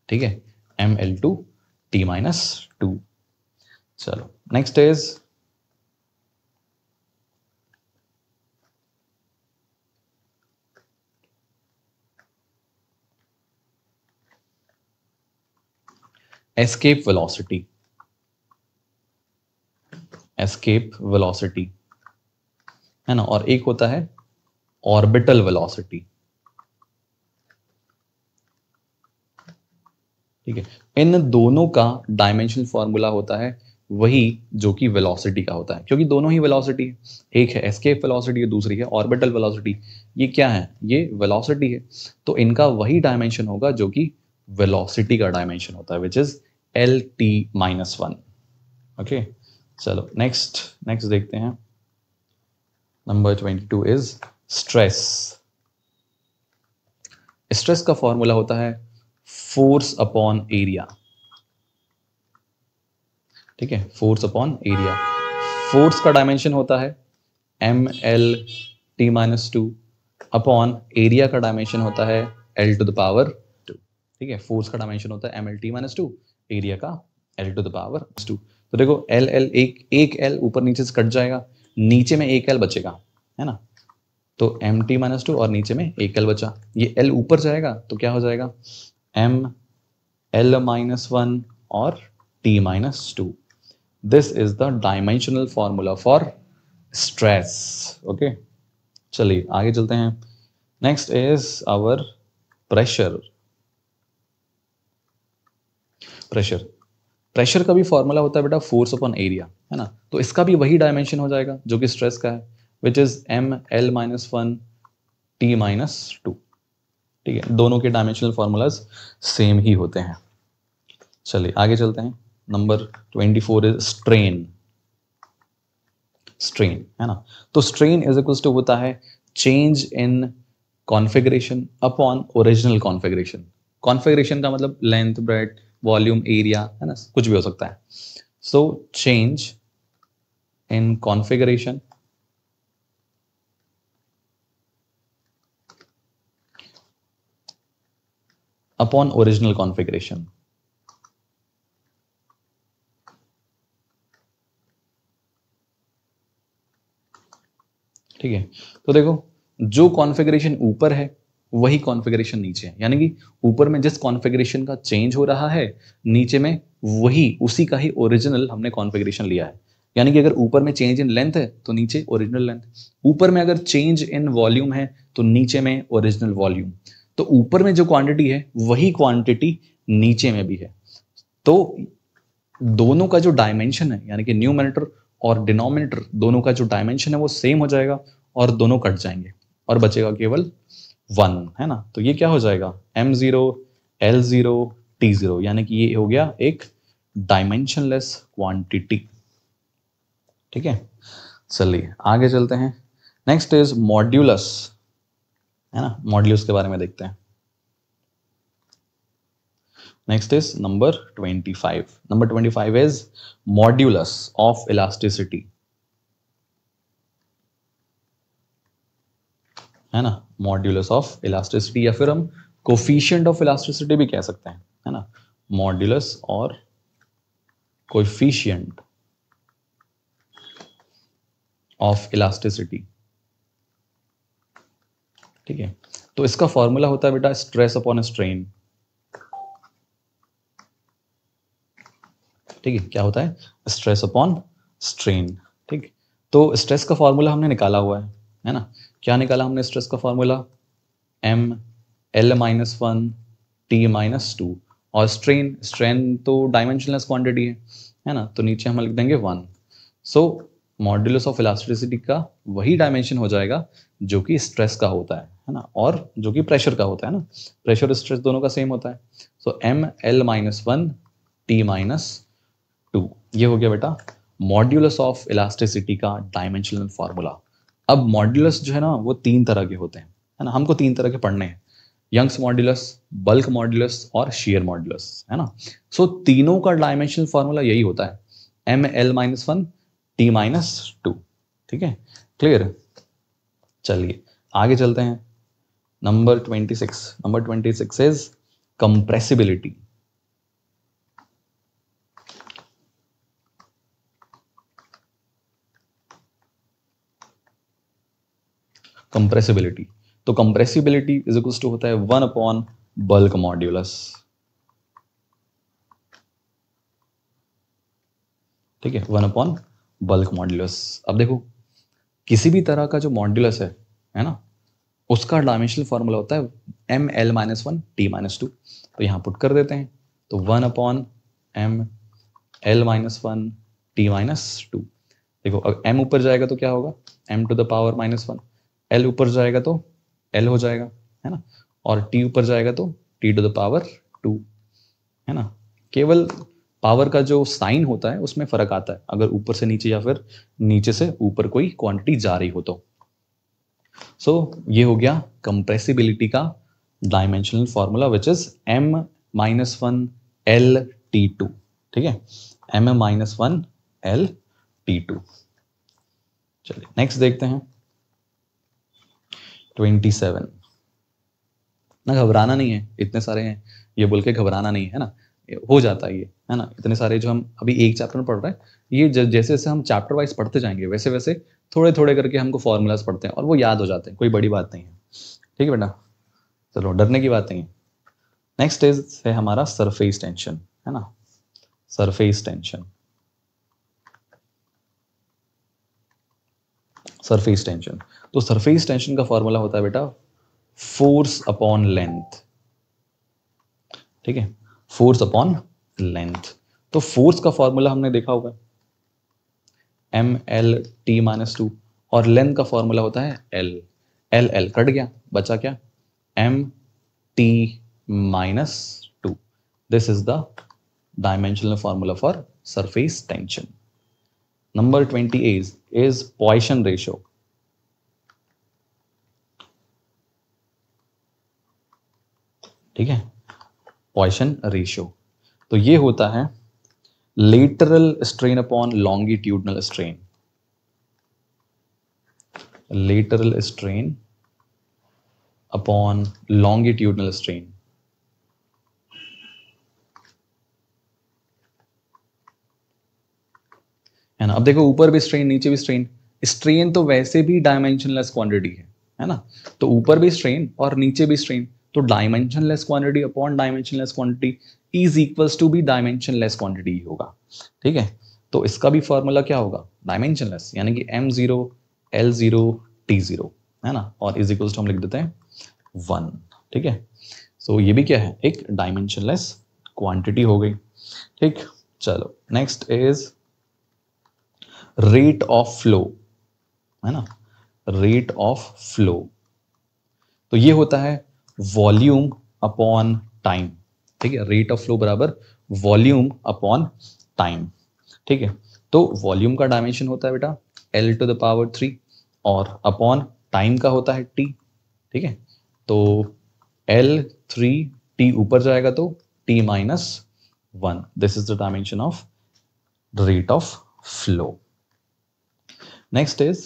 Speaker 1: ठीक है, mL2T-2। चलो next is escape velocity, escape velocity, है ना, और एक होता है ऑर्बिटल वेलोसिटी, ठीक है। इन दोनों का डायमेंशनल फॉर्मूला होता है वही जो कि वेलोसिटी का होता है, क्योंकि दोनों ही वेलोसिटी है, एक है एस्केप वेलोसिटी, दूसरी है ऑर्बिटल वेलोसिटी। ये क्या है, ये वेलोसिटी है, तो इनका वही डायमेंशन होगा जो कि वेलोसिटी का डायमेंशन होता है, विच इज L-T-1, ओके। चलो नेक्स्ट देखते हैं, नंबर 22 इज स्ट्रेस। स्ट्रेस का फॉर्मूला होता है फोर्स अपॉन एरिया, ठीक है, फोर्स अपॉन एरिया। फोर्स का डायमेंशन होता है mL(T-2) अपॉन एरिया का डायमेंशन होता है L⁻²। ठीक है, फोर्स का डायमेंशन होता है mL(T-2), एरिया का L⁻²। तो देखो L एक L ऊपर नीचे से कट जाएगा, नीचे में एक L बचेगा, है ना। तो mt-2 और नीचे में एक L बचा, ये L ऊपर जाएगा तो क्या हो जाएगा mL-1 और T-2। This is the dimensional formula for stress. Okay, चलिए आगे चलते हैं। Next is our pressure. Pressure का भी फॉर्मूला होता है बेटा फोर्स अपॉन एरिया, है ना। तो इसका भी वही डायमेंशन हो जाएगा जो कि स्ट्रेस का है, विच इज mL-1 T-2। ठीक है, दोनों के डायमेंशनल फॉर्मूलाज सेम ही होते हैं। चलिए आगे चलते हैं। Number 24 is strain. स्ट्रेन, है ना। तो स्ट्रेन इज इक्वल्स टू होता है change in configuration upon original configuration. Configuration का मतलब लेंथ, ब्रेड्थ, वॉल्यूम, एरिया, है ना, कुछ भी हो सकता है। So change in configuration upon original configuration. ठीक है, तो देखो जो कॉन्फ़िगरेशन ऊपर है वही कॉन्फ़िगरेशन नीचे है, यानी कि ऊपर में जिस कॉन्फ़िगरेशन का चेंज हो रहा है, नीचे में वही उसी का ही ओरिजिनल हमने कॉन्फ़िगरेशन लिया है। यानी कि अगर ऊपर में चेंज इन लेंथ है तो नीचे ओरिजिनल लेंथ, ऊपर में अगर चेंज इन वॉल्यूम है तो नीचे में ओरिजिनल वॉल्यूम। तो ऊपर में जो क्वांटिटी है वही क्वांटिटी नीचे में भी है। तो दोनों का जो डायमेंशन है, यानी कि न्यूमरेटर और डिनोमिनेटर दोनों का जो डायमेंशन है वो सेम हो जाएगा और दोनों कट जाएंगे और बचेगा केवल 1, है ना। तो ये क्या हो जाएगा m0 L0 T0, यानी कि ये हो गया एक डायमेंशनलेस क्वांटिटी। ठीक है, चलिए आगे चलते हैं। नेक्स्ट इज मॉड्यूलस, है ना। मॉड्यूलस के बारे में देखते हैं। Next is number 25. Number 25 is modulus of elasticity, है ना। मॉड्यूलस ऑफ इलास्टिसिटी या फिर हम कोफिशिएंट ऑफ इलास्टिसिटी भी कह सकते हैं, है ना। मॉड्यूलस और कोफिशिएंट ऑफ इलास्टिसिटी। ठीक है, तो इसका फॉर्मूला होता है बेटा स्ट्रेस अपॉन स्ट्रेन। ठीक है, क्या होता है स्ट्रेस अपॉन स्ट्रेन। ठीक, तो स्ट्रेस का फॉर्मूला हमने निकाला हुआ है ना। क्या निकाला हमने स्ट्रेस का फॉर्मूला mL-1 T-2 और स्ट्रेन तो डायमेंशनलेस क्वांटिटी है ना, तो नीचे हम लिख देंगे 1। सो मॉड्यूलस ऑफ इलास्टिसिटी का वही डायमेंशन हो जाएगा जो कि स्ट्रेस का होता है ना, और जो कि प्रेशर का होता है ना। प्रेशर स्ट्रेस दोनों का सेम होता है। सो mL-1 T-2, ये हो गया बेटा मॉड्यूलस ऑफ इलास्टिसिटी का डायमेंशनल फार्मूला। अब मॉड्यूलस जो है ना वो 3 तरह के होते हैं, है ना। हमको 3 तरह के पढ़ने हैं, यंग्स मॉड्यूलस, बल्क मॉड्यूलस और शेयर मॉड्यूलस, है ना। सो तीनों का डायमेंशनल फार्मूला यही होता है mL-1 T-2। ठीक है, क्लियर। चलिए आगे चलते हैं। Number 26 is compressibility. कंप्रेसिबिलिटी, तो कंप्रेसिबिलिटी इज इक्वल्स टू होता है 1 अपॉन बल्क मॉड्यूलस। ठीक है, 1 अपॉन बल्क मॉड्यूलस। अब देखो किसी भी तरह का जो मॉड्यूलस है ना, उसका डायमेंशनल फॉर्मूला होता है mL-1 T-2। तो यहाँ पुट कर देते हैं, तो 1 अपॉन mL-1 T-2। देखो अगर m ऊपर जाएगा तो क्या होगा m⁻⁻1, L ऊपर जाएगा तो L हो जाएगा, है ना, और T ऊपर जाएगा तो T⁻2, है ना। केवल पावर का जो साइन होता है उसमें फर्क आता है, अगर ऊपर से नीचे या फिर नीचे से ऊपर कोई क्वांटिटी जा रही हो तो। सो ये हो गया कंप्रेसिबिलिटी का dimensional formula which is m-1 L T2। ठीक है, m-1 L/T2। चलिए नेक्स्ट देखते हैं 27। ना घबराना नहीं है, इतने सारे हैं ये बोल के घबराना नहीं है ना, हो जाता है ये, है ना। इतने सारे जो हम अभी एक चैप्टर में पढ़ रहे हैं, ये जैसे जैसे हम चैप्टर वाइज पढ़ते जाएंगे वैसे वैसे थोड़े थोड़े करके हमको फॉर्मूलाज पढ़ते हैं और वो याद हो जाते हैं, कोई बड़ी बात नहीं है। ठीक है बेटा, चलो डरने की बात नहीं है। नेक्स्ट इज है हमारा सरफेस टेंशन, है ना, सरफेस टेंशन। सरफेस टेंशन, तो सरफेस टेंशन का फॉर्मूला होता है बेटा फोर्स अपॉन लेंथ। ठीक है, फोर्स अपॉन लेंथ। तो फोर्स का फॉर्मूला हमने देखा होगा mL/T-2 और लेंथ का फॉर्मूला होता है L। L कट गया, बचा क्या, m/T-2। This is the dimensional formula for surface tension. Number 28 is Poisson ratio। ठीक है, Poisson ratio, तो ये होता है lateral strain upon longitudinal strain. Lateral strain upon longitudinal strain. है ना। अब देखो ऊपर भी स्ट्रेन नीचे भी स्ट्रेन, स्ट्रेन तो वैसे भी डायमेंशनलेस क्वांटिटी है ना, तो ऊपर भी स्ट्रेन और नीचे भी स्ट्रेन, तो dimensionless quantity upon dimensionless quantity is equals to be dimensionless quantity ही होगा। ठीक है, तो इसका भी फॉर्मूला क्या होगा, डायमेंशनलेस, यानी कि m0 L0 T0, है ना, और इज इक्वल्स टू हम लिख देते हैं 1। ठीक है, सो ये भी क्या है, एक डायमेंशनलेस क्वांटिटी हो गई। ठीक, चलो next is rate of flow, है ना, रेट ऑफ फ्लो। तो ये होता है वॉल्यूम अपॉन टाइम। ठीक है, रेट ऑफ फ्लो बराबर वॉल्यूम अपॉन टाइम। ठीक है, तो वॉल्यूम का डायमेंशन होता है बेटा L⁻³ और अपॉन टाइम का होता है T। ठीक है, तो L3T ऊपर जाएगा तो T-1। This is the dimension of rate of flow. Next is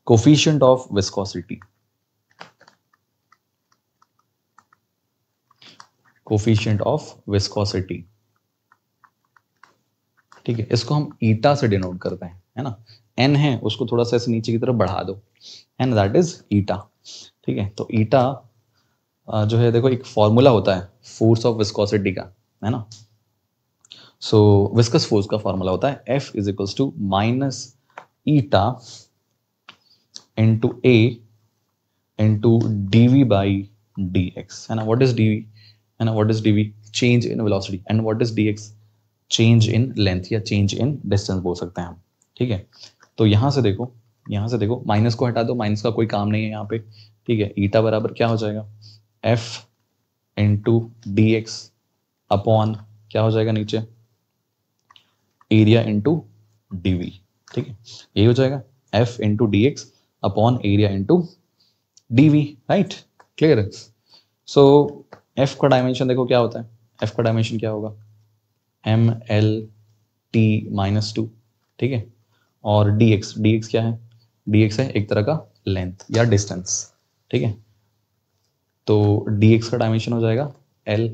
Speaker 1: coefficient of viscosity। coefficient of viscosity, ठीक है, इसको हम ईटा से डिनोट करते हैं, है ना। n है उसको थोड़ा सा ऐसे नीचे की तरफ बढ़ा दो, एंड दैट इज ईटा। ठीक है, तो ईटा जो है देखो एक फॉर्मूला होता है फोर्स ऑफ विस्कोसिटी का, है ना। सो विस्कस फोर्स का फॉर्मूला होता है F is equals to minus eta into A into dV by dx, है ना। what is dV, है ना, what is dV, change in velocity, and what is dx, change in length या change in distance बोल सकते हैं हम। ठीक है, तो यहाँ से देखो माइनस को हटा दो, माइनस का कोई काम नहीं है यहाँ पे। ठीक है, ईटा बराबर क्या हो जाएगा F into dx अपॉन क्या हो जाएगा नीचे एरिया into dV। ठीक है, ये हो जाएगा F into dx upon area into dV, right, clear. So F का डायमेंशन देखो क्या होता है, F का डायमेंशन क्या होगा mL/T-2। ठीक है, और dx क्या है, dx है एक तरह का लेंथ या डिस्टेंस। ठीक है, तो dx का डायमेंशन हो जाएगा L।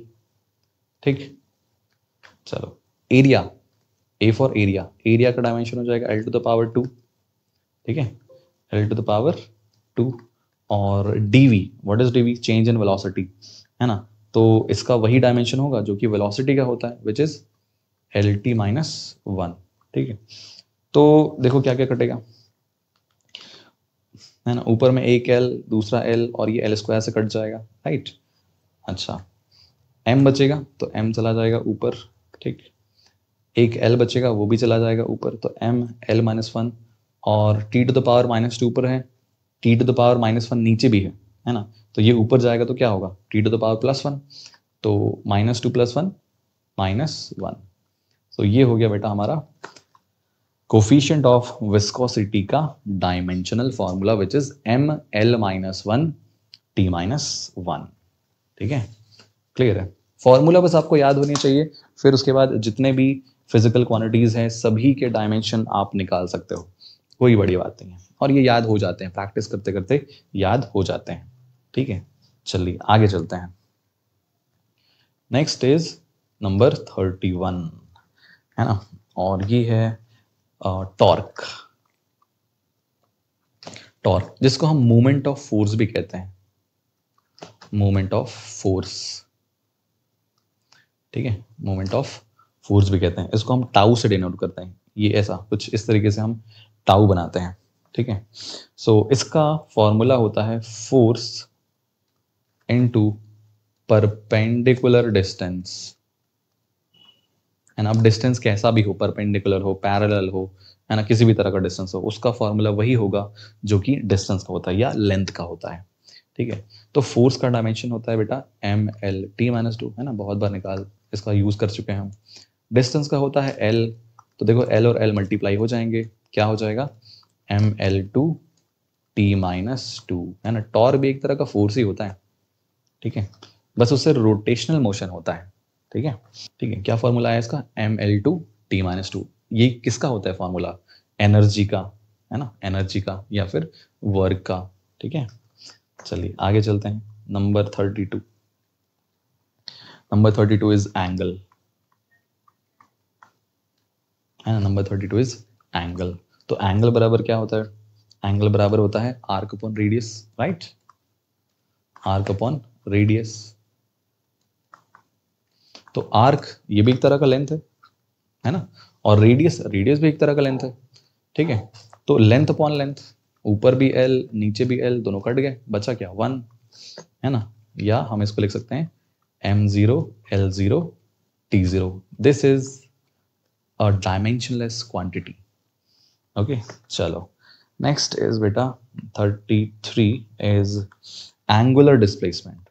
Speaker 1: ठीक, चलो area, A for area, area का डायमेंशन हो जाएगा L⁻²। ठीक है, L⁻², और dV, what is dV, change in velocity, है ना, तो इसका वही डायमेंशन होगा जो कि वेलोसिटी का होता है विच इज L⁻⁻1। ठीक है, तो देखो क्या क्या कटेगा, है ना, ऊपर में एक L दूसरा L और ये L² से कट जाएगा, राइट। अच्छा, M बचेगा तो M चला जाएगा ऊपर। ठीक, एक L बचेगा वो भी चला जाएगा ऊपर, तो mL-1 और T⁻⁻² ऊपर है, T⁻⁻1 नीचे भी है ना, तो ये ऊपर जाएगा तो क्या होगा T⁻+1, तो -2 + 1 -1। तो ये हो गया बेटा हमारा कोफिशिएंट ऑफ विस्कोसिटी का dimensional formula which is mL-1 T-1। ठीक है, क्लियर है। फॉर्मूला बस आपको याद होनी चाहिए, फिर उसके बाद जितने भी फिजिकल क्वांटिटीज हैं, सभी के डायमेंशन आप निकाल सकते हो, कोई बड़ी बात नहीं है, और ये याद हो जाते हैं, प्रैक्टिस करते करते याद हो जाते हैं। ठीक है, चलिए आगे चलते हैं। नेक्स्ट इज नंबर 31, है ना, और ये है टॉर्क। टॉर्क जिसको हम मूवमेंट ऑफ फोर्स भी कहते हैं, मूवमेंट ऑफ फोर्स। ठीक है, मूवमेंट ऑफ फोर्स भी कहते हैं, इसको हम टाउ से डिनोट करते हैं, ये ऐसा कुछ इस तरीके से हम टाउ बनाते हैं। ठीक है, सो इसका फॉर्मूला होता है फोर्स इनटू परपेंडिकुलर डिस्टेंस, है ना। अब डिस्टेंस कैसा भी हो, परपेंडिकुलर हो, पैरेलल हो, है ना, किसी भी तरह का डिस्टेंस हो, उसका फॉर्मूला वही होगा जो कि डिस्टेंस का होता है या लेंथ का होता है। ठीक है, तो फोर्स का डायमेंशन होता है बेटा ml(t-2), है ना, बहुत बार निकाल इसका यूज कर चुके हैं हम। डिस्टेंस का होता है l, तो देखो l और l मल्टीप्लाई हो जाएंगे, क्या हो जाएगा ml(2t-2), है ना। टॉर भी एक तरह का फोर्स ही होता है, ठीक है, बस उससे रोटेशनल मोशन होता है। ठीक है, ठीक है, क्या फॉर्मूला है इसका ml(2t-2), ये किसका होता है फॉर्मूला, एनर्जी का, है ना, एनर्जी का या फिर वर्क का। ठीक है, चलिए आगे चलते हैं। नंबर 32, नंबर 32 इज एंगल, है ना, नंबर 32 इज एंगल। तो एंगल बराबर क्या होता है, एंगल बराबर होता है arc upon radius, right, arc upon radius. तो आर्क ये भी एक तरह का लेंथ है ना, और रेडियस, रेडियस भी एक तरह का लेंथ है। ठीक है, तो लेंथ अपॉन लेंथ, ऊपर भी l नीचे भी l, दोनों कट गए, बचा क्या 1, है ना, या हम इसको लिख सकते हैं m0 l0 t0। This is a dimensionless quantity. Okay, चलो नेक्स्ट इज बेटा 33 is angular displacement.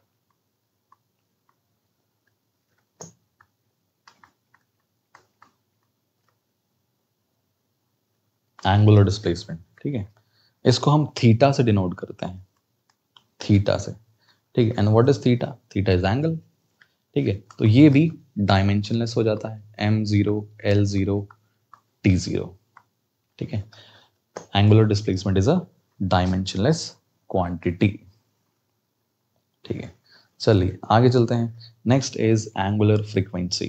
Speaker 1: Angular displacement, ठीक है, इसको हम थीटा से डिनोट करते हैं, थीटा से। ठीक है, and what is theta, theta is angle. ठीक है, तो ये भी डायमेंशनलेस हो जाता है, m0 l0 t0। ठीक है, angular displacement is a dimensionless quantity. ठीक है, चलिए आगे चलते हैं। Next is angular frequency.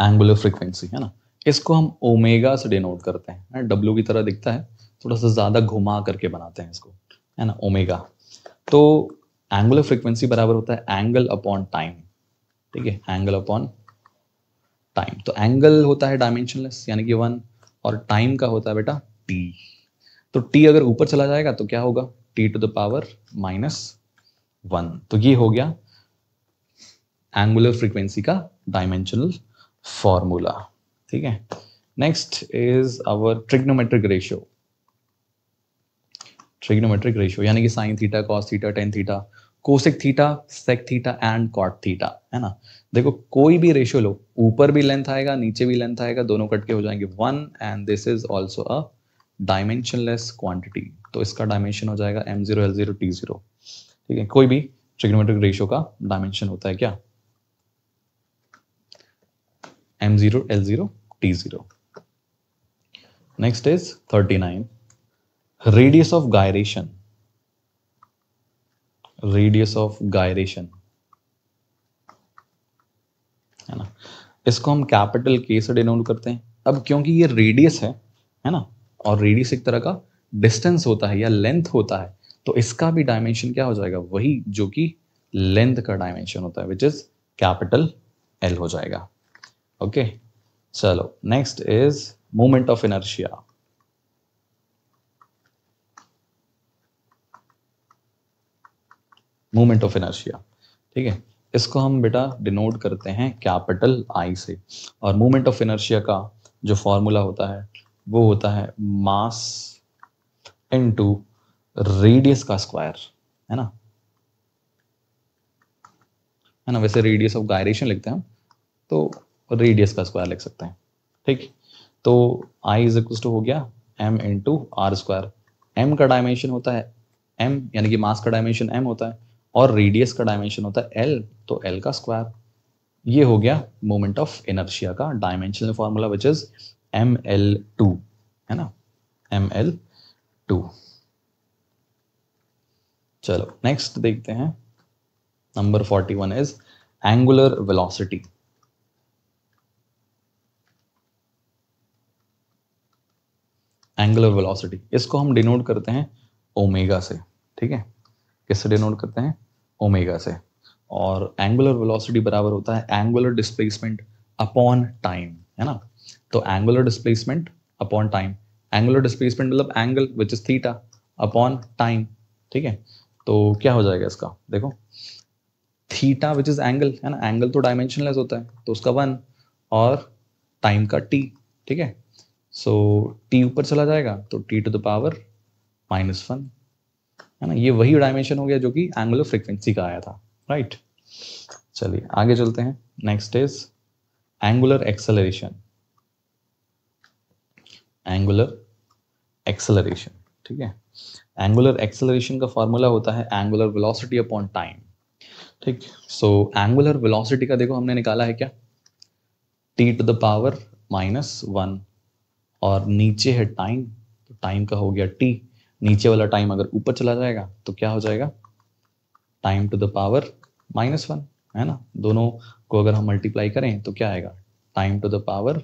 Speaker 1: Angular frequency, है ना, इसको हम ओमेगा से डिनोट करते हैं, डब्ल्यू की तरह दिखता है, थोड़ा सा ज्यादा घुमा करके बनाते हैं इसको, है ना, ओमेगा। तो एंगुलर फ्रीक्वेंसी बराबर होता है एंगल अपॉन टाइम। ठीक है, एंगल अपॉन टाइम। तो एंगल होता है डायमेंशनलेस यानी कि 1, और टाइम का होता है बेटा t। तो t अगर ऊपर चला जाएगा तो क्या होगा, t टू द पावर -1। तो ये हो गया एंगुलर फ्रीक्वेंसी का डायमेंशनल फॉर्मूला। ठीक है, next is our trigonometric ratio. Trigonometric ratio यानी कि sine theta, cos theta, tan theta, cosec theta, sec theta and cot theta, है ना। देखो कोई भी रेशियो लो, ऊपर भी लेंथ आएगा, नीचे भी लेंथ आएगा, दोनों कट के हो जाएंगे 1, and this is also a dimensionless quantity. तो इसका डायमेंशन हो जाएगा m0 l0 t0। ठीक है, कोई भी ट्रिग्नोमेट्रिक रेशियो का डायमेंशन होता है क्या, m0 l0 t0। Next is 39, radius of gyration. Radius of gyration, है ना, इसको हम कैपिटल K से डिनोट करते हैं। अब क्योंकि ये रेडियस है ना, और रेडियस एक तरह का डिस्टेंस होता है या लेंथ होता है, तो इसका भी डायमेंशन क्या हो जाएगा, वही जो कि लेंथ का डायमेंशन होता है, विच इज कैपिटल L हो जाएगा। ओके, चलो next is moment of inertia. Moment of inertia, ठीक है, इसको हम बेटा डिनोट करते हैं कैपिटल I से, और मोमेंट ऑफ इनर्शिया का जो फॉर्मूला होता है वो होता है मास इनटू रेडियस का स्क्वायर, है ना, है ना। वैसे रेडियस ऑफ गायरेशन लिखते हैं हम, तो रेडियस का स्क्वायर लिख सकते हैं। ठीक, तो I इज इक्वल टू हो गया m into R square. m का डायमेंशन होता है m, यानी कि मास का डायमेंशन m होता है, और रेडियस का डायमेंशन होता है l, तो l का स्क्वायर। ये हो गया मोमेंट ऑफ इनर्शिया का dimensional formula which is ml2, है ना, ml2। चलो नेक्स्ट देखते हैं, number 41 is angular velocity. Angular velocity इसको हम डिनोट करते हैं ओमेगा से, ठीक है, किससे डिनोट करते हैं, ओमेगा से। और एंगुलर वेलोसिटी बराबर होता है एंगुलर डिस्प्लेसमेंट अपॉन टाइम, है ना। तो angular displacement upon time, angular displacement मतलब angle which is theta upon time, ठीक है। तो क्या हो जाएगा इसका, देखो थीटा विच इज एंगल, है ना, एंगल तो डायमेंशनलेस होता है तो उसका 1 और टाइम का t, ठीक है। सो t ऊपर चला जाएगा तो t टू द पावर -1, है ना। ये वही डायमेंशन हो गया जो कि एंगुलर फ्रीक्वेंसी का आया था, राइट। चलिए आगे चलते हैं, next is angular acceleration. Angular acceleration, ठीक है। एंगुलर एक्सेलरेशन का फॉर्मूला होता है एंगुलर वेलोसिटी अपॉन टाइम, ठीक। सो एंगुलर वेलोसिटी का देखो हमने निकाला है क्या, t टू द पावर -1 और नीचे है टाइम, तो टाइम का हो गया t, नीचे वाला टाइम अगर ऊपर चला जाएगा तो क्या हो जाएगा, टाइम टू द पावर -1, है ना। दोनों को अगर हम मल्टीप्लाई करें तो क्या आएगा, time to the power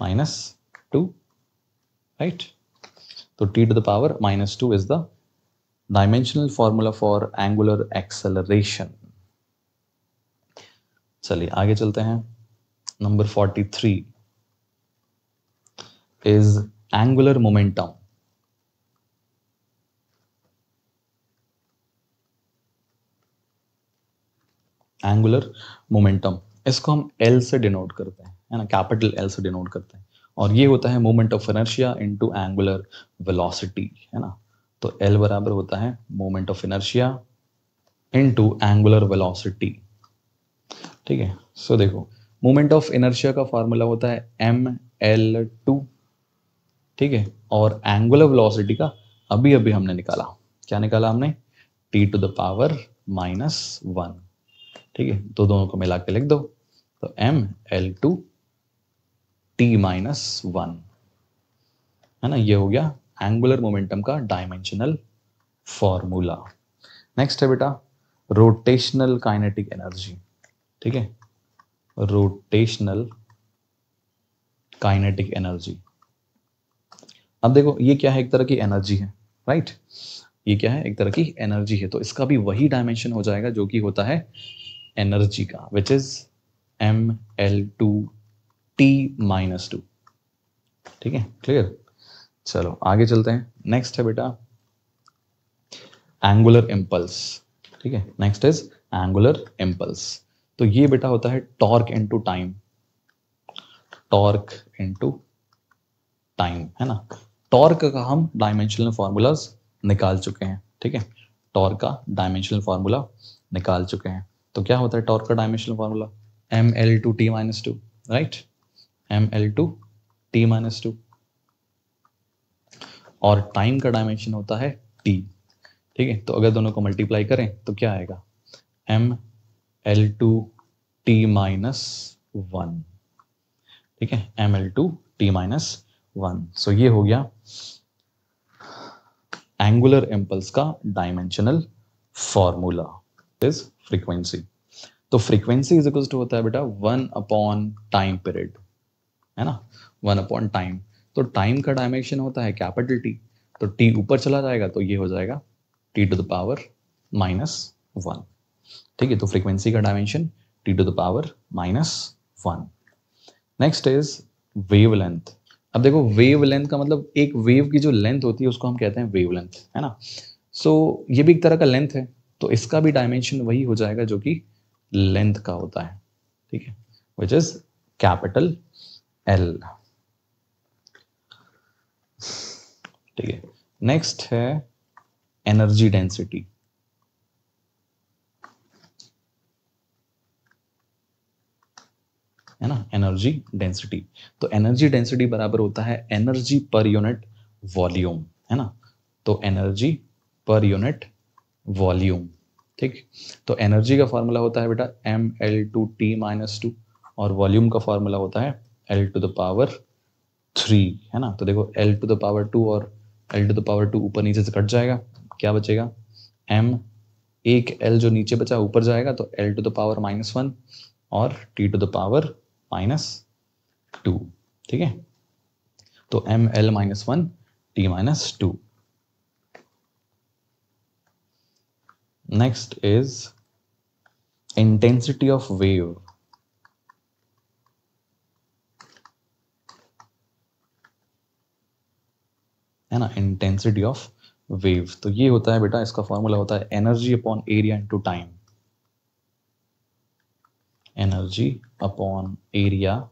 Speaker 1: -2, right. तो t to the power -2 is the dimensional formula for angular acceleration. चलिए आगे चलते हैं, number 43 is angular momentum. Angular momentum इसको हम L से डिनोट करते हैं, है ना, कैपिटल L से डिनोट करते हैं, और ये होता है moment of inertia into angular velocity, है ना। तो L बराबर होता है moment of inertia into angular velocity, ठीक है। सो देखो मोमेंट ऑफ इनर्शिया का फॉर्मूला होता है ml2, ठीक है, और एंगुलर वेलोसिटी का अभी अभी हमने निकाला, क्या निकाला हमने, t टू द पावर -1, ठीक है। तो दोनों को मिला के लिख दो, तो ml2 t-1, है ना, ये हो गया एंगुलर मोमेंटम का डायमेंशनल फॉर्मूला। नेक्स्ट है बेटा रोटेशनल काइनेटिक एनर्जी, ठीक है, रोटेशनल काइनेटिक एनर्जी। अब देखो ये क्या है, एक तरह की एनर्जी है, राइट। ये क्या है, एक तरह की एनर्जी है, तो इसका भी वही डायमेंशन हो जाएगा जो कि होता है एनर्जी का, विच इज ml2 t-2, ठीक है, क्लियर। चलो आगे चलते हैं, नेक्स्ट है बेटा एंगुलर इम्पल्स, ठीक है। Next is angular impulse. तो ये बेटा होता है torque into time, torque into time, है ना। टॉर्क का हम डायमेंशनल फॉर्मूलाज निकाल चुके हैं, ठीक है, टॉर्क का डायमेंशनल फॉर्मूला निकाल चुके हैं। तो क्या होता है टॉर्क का dimensional formula, ml2 t-2, right, ml2 t-2, और टाइम का डायमेंशन होता है t, ठीक है। तो अगर दोनों को मल्टीप्लाई करें तो क्या आएगा, ml2 t-1, ठीक है, ml2 t-1। सो ये हो गया एंगुलर इम्पल्स का डायमेंशनल फॉर्मूला इज फ्रीक्वेंसी। तो फ्रीक्वेंसी इज इक्वल टू होता है बेटा 1 अपॉन टाइम पीरियड, है ना, 1 अपॉन टाइम। तो टाइम का डायमेंशन होता है कैपिटल T, तो T ऊपर चला जाएगा तो ये हो जाएगा T टू द पावर -1, ठीक है। तो फ्रीक्वेंसी का dimension T to the power -1। Next is wavelength. अब देखो वेवलेंथ का मतलब एक वेव की जो लेंथ होती है उसको हम कहते हैं वेवलेंथ, है ना। सो ये भी एक तरह का लेंथ है, तो इसका भी डायमेंशन वही हो जाएगा जो कि लेंथ का होता है, ठीक है, विच इज कैपिटल L, ठीक है। नेक्स्ट है एनर्जी डेंसिटी। है ना, एनर्जी डेंसिटी। तो एनर्जी डेंसिटी बराबर होता है एनर्जी पर यूनिट वॉल्यूम, है ना। तो एनर्जी पर यूनिट वॉल्यूम, ठीक। तो एनर्जी का फॉर्मूला होता है बेटा mL2T-2 और वॉल्यूम का फॉर्मूला होता है L⁻3, है ना। तो देखो L⁻2 और L⁻2 ऊपर नीचे से कट जाएगा, क्या बचेगा m, एक L जो नीचे बचा ऊपर जाएगा तो L⁻⁻1 और T⁻⁻2, ठीक है। तो mL-1 T-2। Next is intensity of wave. है ना, इंटेंसिटी ऑफ वेव। तो ये होता है बेटा, इसका फॉर्मूला होता है energy upon area into time. Energy upon area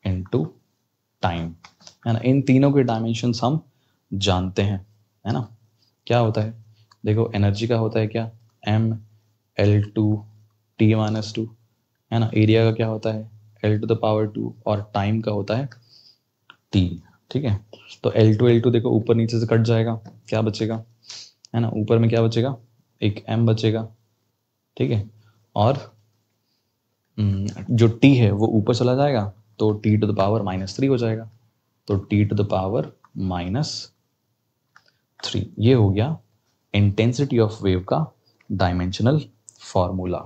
Speaker 1: into time, है ना। इन तीनों के डायमेंशंस हम जानते हैं, है ना। क्या होता है, देखो एनर्जी का होता है क्या mL2T-2, है ना। एरिया का क्या होता है L⁻2 और टाइम का होता है T, ठीक है। तो L2 देखो ऊपर नीचे से कट जाएगा, क्या बचेगा, है ना। ऊपर में क्या बचेगा, एक m बचेगा, ठीक है। और जो T है वो ऊपर चला जाएगा तो T⁻⁻3 हो जाएगा, तो T⁻⁻3। ये हो गया इंटेंसिटी ऑफ वेव का डायमेंशनल फॉर्मूला,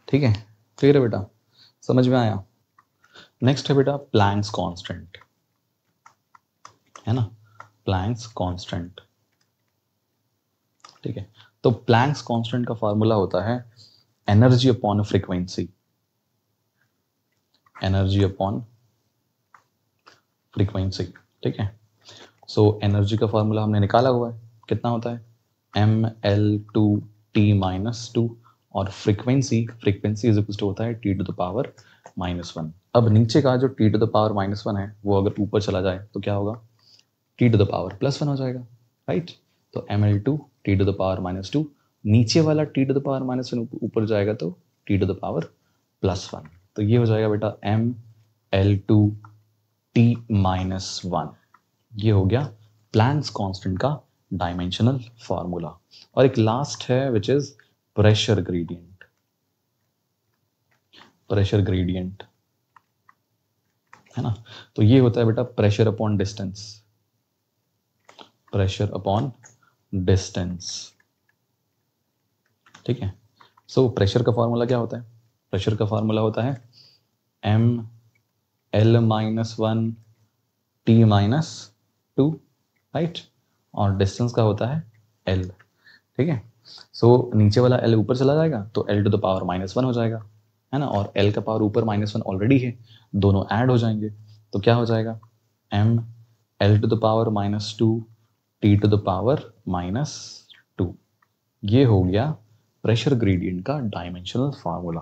Speaker 1: ठीक है। क्लियर है बेटा, समझ में आया। नेक्स्ट है बेटा प्लैंक्स कांस्टेंट, है ना, प्लैंक्स कांस्टेंट, ठीक है। तो प्लैंक्स कांस्टेंट का फॉर्मूला होता है energy upon frequency. Energy upon frequency, ठीक है। सो एनर्जी का फॉर्मूला हमने निकाला हुआ है, कितना होता है mL2T-2 और फ्रीक्वेंसी इज इक्वल टू होता है T⁻⁻1। अब नीचे का जो T⁻⁻1 है वो अगर ऊपर चला जाए तो क्या होगा, T⁻+1 हो जाएगा, राइट। तो mL2T⁻⁻2, नीचे वाला T⁻⁻1 ऊपर जाएगा तो T⁻+1। तो ये हो जाएगा बेटा mL2T-1। ये हो गया प्लैंक्स कांस्टेंट का डायमेंशनल फॉर्मूला। और एक लास्ट है which is pressure gradient. Pressure gradient, है ना। तो ये होता है बेटा pressure upon distance. Pressure upon distance, ठीक है। सो प्रेशर का फॉर्मूला क्या होता है, प्रेशर का फॉर्मूला होता है mL-1 T-2, राइट। और डिस्टेंस का होता है L, ठीक है। सो नीचे वाला L ऊपर चला जाएगा तो L⁻⁻1 हो जाएगा, है ना। और L का पावर ऊपर -1 ऑलरेडी है, दोनों ऐड हो जाएंगे तो क्या हो जाएगा mL⁻2 T⁻⁻2। ये हो गया प्रेशर ग्रेडियंट का dimensional formula.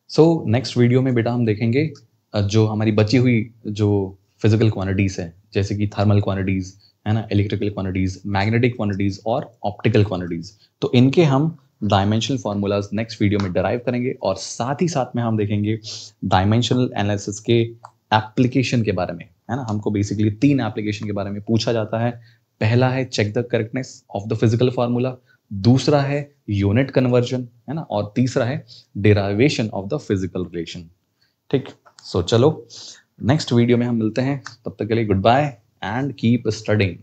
Speaker 1: So next video में बेटा हम देखेंगे जो हमारी बची हुई जो फिजिकल क्वांटिटीज है, जैसे कि थर्मल क्वांटिटीज, है ना, इलेक्ट्रिकल क्वांटिटीज, मैग्नेटिक क्वांटिटीज और ऑप्टिकल क्वांटिटीज। तो इनके हम डायमेंशनल फार्मूलाज नेक्स्ट वीडियो में डराइव करेंगे और साथ ही साथ में हम देखेंगे डायमेंशनल एनालिसिस के एप्लीकेशन के बारे में, है ना। हमको बेसिकली 3 एप्लीकेशन के बारे में पूछा जाता है। पहला है check the correctness of the physical formula, दूसरा है यूनिट कन्वर्जन, है ना, और तीसरा है derivation of the physical relation, ठीक। सो चलो नेक्स्ट वीडियो में हम मिलते हैं, तब तक के लिए good bye and keep studying.